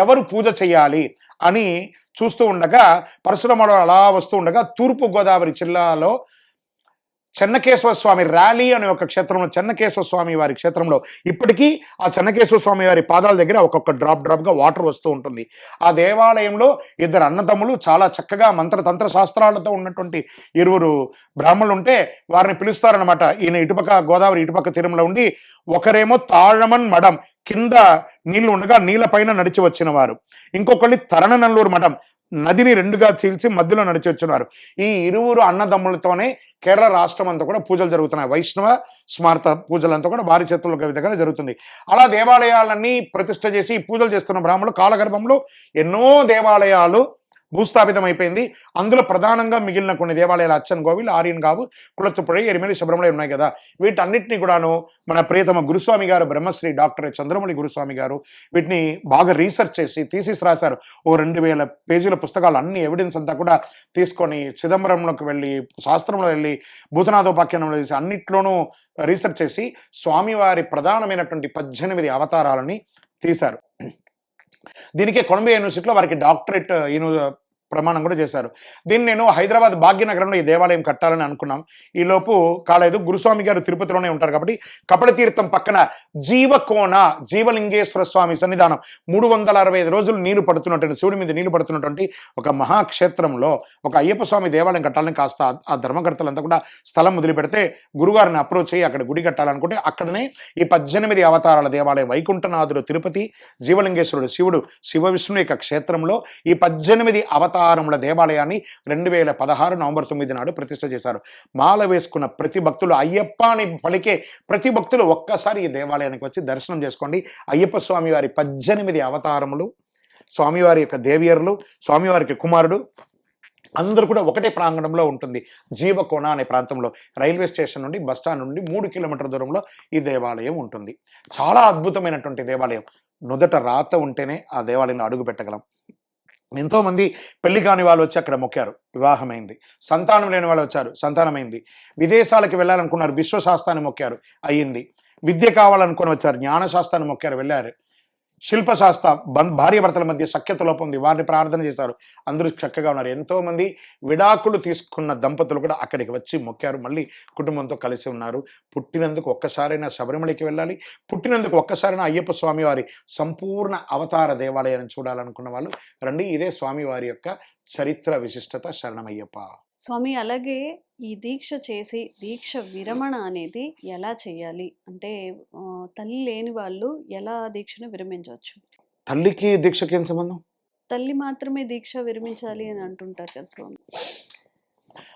ఎవరు పూజ చేయాలి అని చూస్తూ ఉండగా పరశురాముడు అలా వస్తూ ఉండగా తూర్పు గోదావరి జిల్లాలో చెన్నకేశవ స్వామి ర్యాలీ అనే ఒక క్షేత్రంలో, చెన్నకేశవ స్వామి వారి క్షేత్రంలో ఇప్పటికీ ఆ చెన్నకేశవ స్వామి వారి పాదాల దగ్గర ఒక్కొక్క డ్రాప్గా వాటర్ వస్తూ ఉంటుంది. ఆ దేవాలయంలో 2 అన్నదమ్ములు చాలా చక్కగా మంత్రతంత్ర శాస్త్రాలతో ఉన్నటువంటి 2 బ్రాహ్మణులు ఉంటే వారిని పిలుస్తారనమాట. ఈయన ఇటుపక్క గోదావరి ఇటుపక్క తీరంలో ఉండి, ఒకరేమో తాళమన్ మఠం కింద నీళ్లు ఉండగా నీళ్ళ పైన నడిచి వచ్చిన వారు, ఇంకొకళ్ళు తరణనల్లూరు మఠం నదిని 2గా చీల్చి మధ్యలో నడిచి వచ్చినారు. ఈ 2 అన్నదమ్ములతోనే కేరళ రాష్ట్రం అంతా కూడా పూజలు జరుగుతున్నాయి. వైష్ణవ స్మారత పూజలంతా కూడా భారీ చేతుల విధంగా జరుగుతుంది. అలా దేవాలయాలన్నీ ప్రతిష్ఠ చేసి పూజలు చేస్తున్న బ్రాహ్మణులు కాలగర్భంలో ఎన్నో దేవాలయాలు భూస్థాపితం అయిపోయింది. అందులో ప్రధానంగా మిగిలిన కొన్ని దేవాలయాలు అచ్చన్ కోవిల్, ఆర్యన్ కావు, కుళత్తుపుഴ, ఎరిమేలి, శబరిమల ఉన్నాయి కదా. వీటన్నిటిని కూడాను మన ప్రియతమ గురుస్వామి గారు బ్రహ్మశ్రీ డాక్టర్ చంద్రమౌళి గురుస్వామి గారు వీటిని బాగా రీసెర్చ్ చేసి థీసిస్ రాశారు. 2000 పేజీల పుస్తకాలు, అన్ని ఎవిడెన్స్ అంతా కూడా తీసుకొని చిదంబరంలోకి వెళ్ళి, శాస్త్రంలో వెళ్ళి, భూతనాథోపాఖ్యానంలో చేసి అన్నిట్లోనూ రీసెర్చ్ చేసి స్వామివారి ప్రధానమైనటువంటి 18 అవతారాలని తీశారు. దీనికే కొలంబియా యూనివర్సిటీలో వారికి డాక్టరేట్ ప్రమాణం కూడా చేశారు. దీన్ని నేను హైదరాబాద్ భాగ్యనగరంలో ఈ దేవాలయం కట్టాలని అనుకున్నాం. ఈ లోపు కాలేదు. గురుస్వామి గారు తిరుపతిలోనే ఉంటారు కాబట్టి కపటతీర్థం పక్కన జీవకోన జీవలింగేశ్వర స్వామి సన్నిధానం 365 రోజులు నీళ్లు పడుతున్నటువంటి, శివుడి మీద నీళ్లు పడుతున్నటువంటి ఒక మహాక్షేత్రంలో ఒక అయ్యప్ప స్వామి దేవాలయం కట్టాలని కాస్త ఆ ధర్మకర్తలంతా కూడా స్థలం వదిలిపెడితే గురుగారిని అప్రోచ్ అయ్యి అక్కడ గుడి కట్టాలనుకుంటే అక్కడనే ఈ 18 అవతారాల దేవాలయం వైకుంఠనాథుడు తిరుపతి, జీవలింగేశ్వరుడు శివుడు, శివ విష్ణు యొక్క క్షేత్రంలో ఈ 18 అవతారముల దేవాలయాన్ని 2016 నవంబర్ 9 నాడు ప్రతిష్ఠ చేశారు. మాల వేసుకున్న ప్రతి భక్తులు, అయ్యప్ప అని పలికే ప్రతి భక్తులు ఒక్కసారి ఈ దేవాలయానికి వచ్చి దర్శనం చేసుకోండి. అయ్యప్ప స్వామి వారి 18 అవతారములు, స్వామివారి యొక్క దేవియర్లు, స్వామివారికి కుమారుడు అందరూ కూడా ఒకటే ప్రాంగణంలో ఉంటుంది. జీవకోన అనే ప్రాంతంలో రైల్వే స్టేషన్ నుండి బస్ స్టాండ్ నుండి 3 కిలోమీటర్ల దూరంలో ఈ దేవాలయం ఉంటుంది. చాలా అద్భుతమైనటువంటి దేవాలయం. నుదట రాత ఉంటేనే ఆ దేవాలయంలో అడుగు పెట్టగలం. ఎంతోమంది పెళ్లి కాని వాళ్ళు వచ్చి అక్కడ మొక్కారు, వివాహమైంది. సంతానం లేని వాళ్ళు వచ్చారు, సంతానమైంది. విదేశాలకు వెళ్ళాలనుకున్నారు, విశ్వశాస్త్రాన్ని మొక్కారు, అయ్యింది. విద్య కావాలనుకుని వచ్చారు, జ్ఞానశాస్త్రాన్ని మొక్కారు, వెళ్ళారు. శిల్పశాస్త్ర భార్య భర్తల మధ్య సఖ్యత లోపం ఉంది, వారిని ప్రార్థన చేశారు, అందరూ చక్కగా ఉన్నారు. ఎంతోమంది విడాకులు తీసుకున్న దంపతులు కూడా అక్కడికి వచ్చి మొక్కారు, మళ్ళీ కుటుంబంతో కలిసి ఉన్నారు. పుట్టినందుకు ఒక్కసారైనా శబరిమలకి వెళ్ళాలి, పుట్టినందుకు ఒక్కసారైనా అయ్యప్ప స్వామి వారి సంపూర్ణ అవతార దేవాలయాన్ని చూడాలనుకున్న వాళ్ళు రండి. ఇదే స్వామివారి యొక్క చరిత్ర విశిష్టత. శరణమయ్యప్ప. స్వామి, అలాగే ఈ దీక్ష చేసి దీక్ష విరమణ అనేది ఎలా చేయాలి అంటే తల్లి లేని వాళ్ళు ఎలా దీక్షను విరమించవచ్చు? తల్లికి దీక్షకి ఏం సంబంధం? తల్లి మాత్రమే దీక్ష విరమించాలి అని అంటుంటారు కదా స్వామి.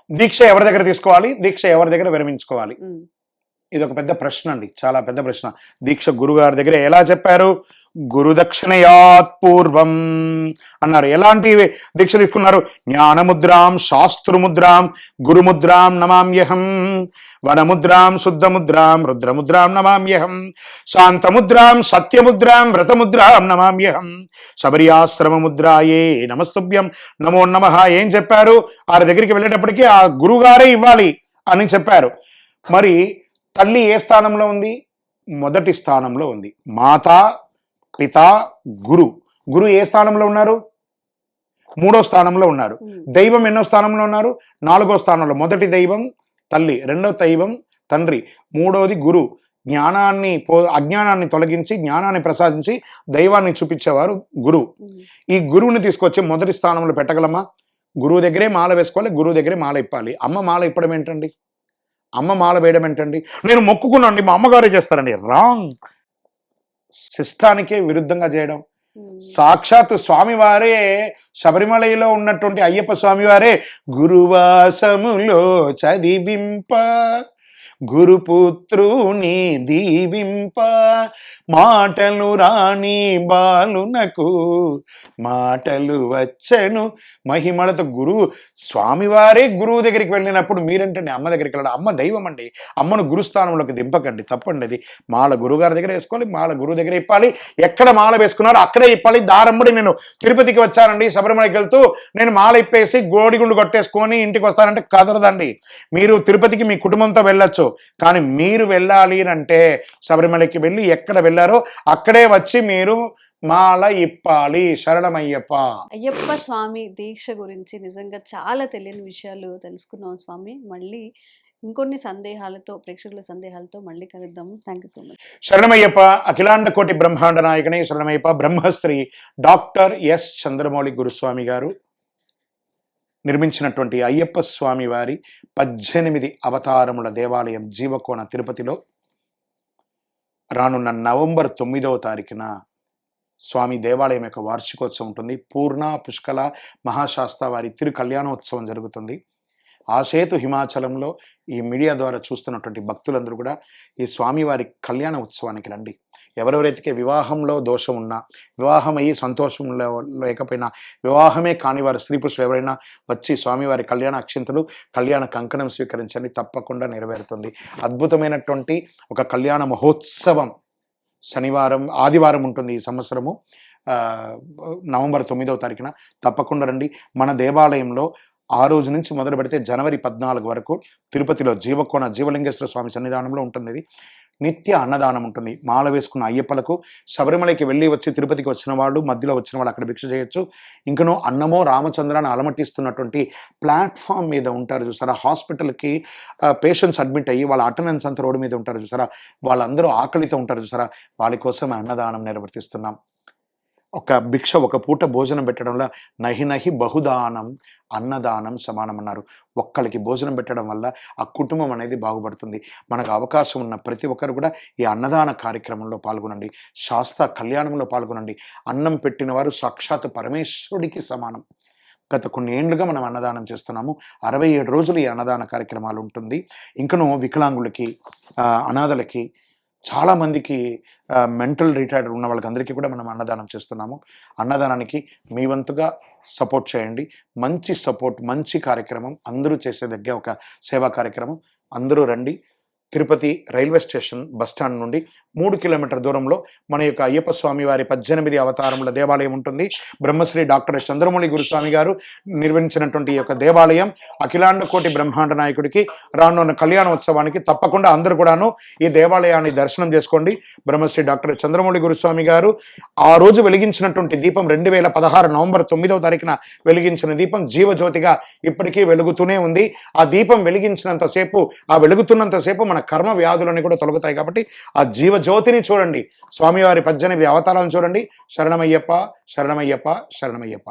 దీక్ష ఎవరి దగ్గర తీసుకోవాలి, దీక్ష ఎవరి దగ్గర విరమించుకోవాలి, ఇది ఒక పెద్ద ప్రశ్న అండి, చాలా పెద్ద ప్రశ్న. దీక్ష గురుగారి దగ్గర ఎలా చెప్పారు? గురుదక్షిణయాత్ పూర్వం అన్నారు. ఎలాంటి దీక్ష తీసుకున్నారు? జ్ఞానముద్రాం, శాస్త్రముద్రాం, గురుముద్రాం నమామ్యహం, వనముద్రాం, శుద్ధముద్రాం, రుద్రముద్రాం నమామ్యహం, శాంతముద్రాం, సత్యముద్రాం, వ్రతముద్రాం నమామ్యహం, శబరియాశ్రమముద్రాయే నమస్తుభ్యం, నమో నమః. ఏం చెప్పారు? వారి దగ్గరికి వెళ్ళేటప్పటికీ ఆ గురుగారే ఇవ్వాలి అని చెప్పారు. మరి తల్లి ఏ స్థానంలో ఉంది? మొదటి స్థానంలో ఉంది. మాత, పిత, గురు. గురు ఏ స్థానంలో ఉన్నారు? 3వ స్థానంలో ఉన్నారు. దైవం ఎన్నో స్థానంలో ఉన్నారు? 4వ స్థానంలో. మొదటి దైవం తల్లి, 2వ దైవం తండ్రి, 3వది గురు. అజ్ఞానాన్ని తొలగించి జ్ఞానాన్ని ప్రసాదించి దైవాన్ని చూపించేవారు గురువు. ఈ గురువుని తీసుకొచ్చి మొదటి స్థానంలో పెట్టగలమా? గురువు దగ్గరే మాల వేసుకోవాలి, గురువు దగ్గరే మాల ఇప్పాలి. అమ్మ మాల ఇప్పడం ఏంటండి? అమ్మ మాల వేయడం ఏంటండి? నేను మొక్కుకున్నాండి, మా అమ్మగారే చేస్తారండి. రాంగ్. శిష్టానికే విరుద్ధంగా చేయడం. సాక్షాత్ స్వామివారే శబరిమలలో ఉన్నటువంటి అయ్యప్ప స్వామివారే గురువాసములో చదివింప గురుపుత్రుని దీవింప, మాటలు రాని బాలునకు మాటలు వచ్చెను మహిమలతో. గురువు స్వామివారే గురువు దగ్గరికి వెళ్ళినప్పుడు మీరంటే అమ్మ దగ్గరికి వెళ్ళడం. అమ్మ దైవం అండి, అమ్మను గురుస్థానంలోకి దింపకండి, తప్పండి అది. మాల గురుగారి దగ్గర వేసుకోవాలి, మాల గురువు దగ్గర ఇప్పాలి. ఎక్కడ మాల వేసుకున్నారో అక్కడే ఇప్పాలి. దారమ్మడి నేను తిరుపతికి వచ్చానండి, శబరిమలకి వెళ్తూ నేను మాల ఇప్పేసి గోడిగుండు కొట్టేసుకొని ఇంటికి వస్తానంటే కదరదండి. మీరు తిరుపతికి మీ కుటుంబంతో వెళ్ళొచ్చు, కానీ మీరు వెళ్ళాలి అంటే శబరిమలకి వెళ్ళి ఎక్కడ వెళ్ళారో అక్కడే వచ్చి మీరు మాల ఇప్పాలి. శరణమయ్యప్ప. అయ్యప్ప స్వామి దీక్ష గురించి నిజంగా చాలా తెలియని విషయాలు తెలుసుకున్నాం స్వామి. మళ్ళీ ఇంకొన్ని సందేహాలతో, ప్రేక్షకుల సందేహాలతో మళ్ళీ కలుద్దాము. Thank you so much. శరణమయ్యప్ప. అఖిలాండ కోటి బ్రహ్మాండ నాయకనే శరణమయ్యప్ప. బ్రహ్మశ్రీ డాక్టర్ ఎస్ చంద్రమౌళి గురుస్వామి గారు నిర్మించినటువంటి అయ్యప్ప స్వామి వారి 18 అవతారముల దేవాలయం జీవకోన తిరుపతిలో రానున్న నవంబర్ 9వ తారీఖున స్వామి దేవాలయం యొక్క వార్షికోత్సవం ఉంటుంది. పూర్ణ పుష్కల మహాశాస్త్ర వారి తిరు కళ్యాణోత్సవం జరుగుతుంది. ఆసేతు హిమాచలంలో ఈ మీడియా ద్వారా చూస్తున్నటువంటి భక్తులందరూ కూడా ఈ స్వామివారి కళ్యాణ ఉత్సవానికి రండి. ఎవరెవరైతే వివాహంలో దోషం ఉన్నా, వివాహం అయ్యి సంతోషం లేకపోయినా, వివాహమే కాని వారు స్త్రీ పురుషులు ఎవరైనా వచ్చి స్వామివారి కళ్యాణ అక్షింతలు, కళ్యాణ కంకణం స్వీకరించండి, తప్పకుండా నెరవేరుతుంది. అద్భుతమైనటువంటి ఒక కళ్యాణ మహోత్సవం ఆదివారం ఉంటుంది ఈ సంవత్సరము, నవంబర్ 9వ తారీఖున. తప్పకుండా రండి. మన దేవాలయంలో ఆ రోజు నుంచి మొదలు పెడితే జనవరి 14 వరకు తిరుపతిలో జీవకోణ జీవలింగేశ్వర స్వామి సన్నిధానంలో ఉంటుంది. ఇది నిత్య అన్నదానం ఉంటుంది. మాల వేసుకున్న అయ్యప్పలకు, శబరిమలకి వెళ్ళి వచ్చి తిరుపతికి వచ్చిన వాళ్ళు, మధ్యలో వచ్చిన వాళ్ళు అక్కడ భిక్ష చేయొచ్చు. ఇంకనూ అన్నమో రామచంద్రాన్ని అలమటిస్తున్నటువంటి ప్లాట్ఫామ్ మీద ఉంటారు చూసారా, హాస్పిటల్కి పేషెంట్స్ అడ్మిట్ అయ్యి వాళ్ళ అటెండెన్స్ అంతా రోడ్డు మీద ఉంటారు చూసారా, వాళ్ళందరూ ఆకలితో ఉంటారు చూసారా, వాళ్ళ కోసం అన్నదానం నిర్వర్తిస్తున్నాం. ఒక భిక్ష, ఒక పూట భోజనం పెట్టడంలో నహి నహి బహుదానం అన్నదానం సమానం అన్నారు. ఒక్కరికి భోజనం పెట్టడం వల్ల ఆ కుటుంబం అనేది బాగుపడుతుంది. మనకు అవకాశం ఉన్న ప్రతి ఒక్కరు కూడా ఈ అన్నదాన కార్యక్రమంలో పాల్గొనండి, శాస్త్ర కళ్యాణంలో పాల్గొనండి. అన్నం పెట్టిన వారు సాక్షాత్ పరమేశ్వరుడికి సమానం. గత కొన్ని ఏండ్లుగా మనం అన్నదానం చేస్తున్నాము. 67 రోజులు ఈ అన్నదాన కార్యక్రమాలు ఉంటుంది. ఇంకనూ వికలాంగులకి, అనాథలకి, చాలామందికి మెంటల్ రిటార్డ్ ఉన్న వాళ్ళకి అందరికీ కూడా మనం అన్నదానం చేస్తున్నాము. అన్నదానానికి మీ వంతుగా సపోర్ట్ చేయండి. మంచి సపోర్ట్, మంచి కార్యక్రమం, అందరూ చేసేదగ్గ ఒక సేవా కార్యక్రమం. అందరూ రండి. తిరుపతి రైల్వే స్టేషన్ బస్టాండ్ నుండి 3 కిలోమీటర్ల దూరంలో మన యొక్క అయ్యప్ప స్వామి వారి 18 అవతారముల దేవాలయం ఉంటుంది. బ్రహ్మశ్రీ డాక్టర్ చంద్రమౌళి గురుస్వామి గారు నిర్వహించినటువంటి ఈ యొక్క దేవాలయం అఖిలాండ కోటి బ్రహ్మాండ నాయకుడికి రానున్న కళ్యాణోత్సవానికి తప్పకుండా అందరూ కూడాను ఈ దేవాలయాన్ని దర్శనం చేసుకోండి. బ్రహ్మశ్రీ డాక్టర్ చంద్రమౌళి గురుస్వామి గారు ఆ రోజు వెలిగించినటువంటి దీపం 2016 నవంబర్ 9వ తారీఖున వెలిగించిన దీపం జీవజ్యోతిగా ఇప్పటికీ వెలుగుతూనే ఉంది. ఆ దీపం వెలిగించినంతసేపు, ఆ వెలుగుతున్నంతసేపు మన కర్మ వ్యాధులన్నీ కూడా తొలగుతాయి. కాబట్టి ఆ జీవజ్యోతిని చూడండి, స్వామివారి 18 అవతారాలను చూడండి. శరణమయ్యప్ప, శరణమయ్యప్ప, శరణమయ్యప్ప.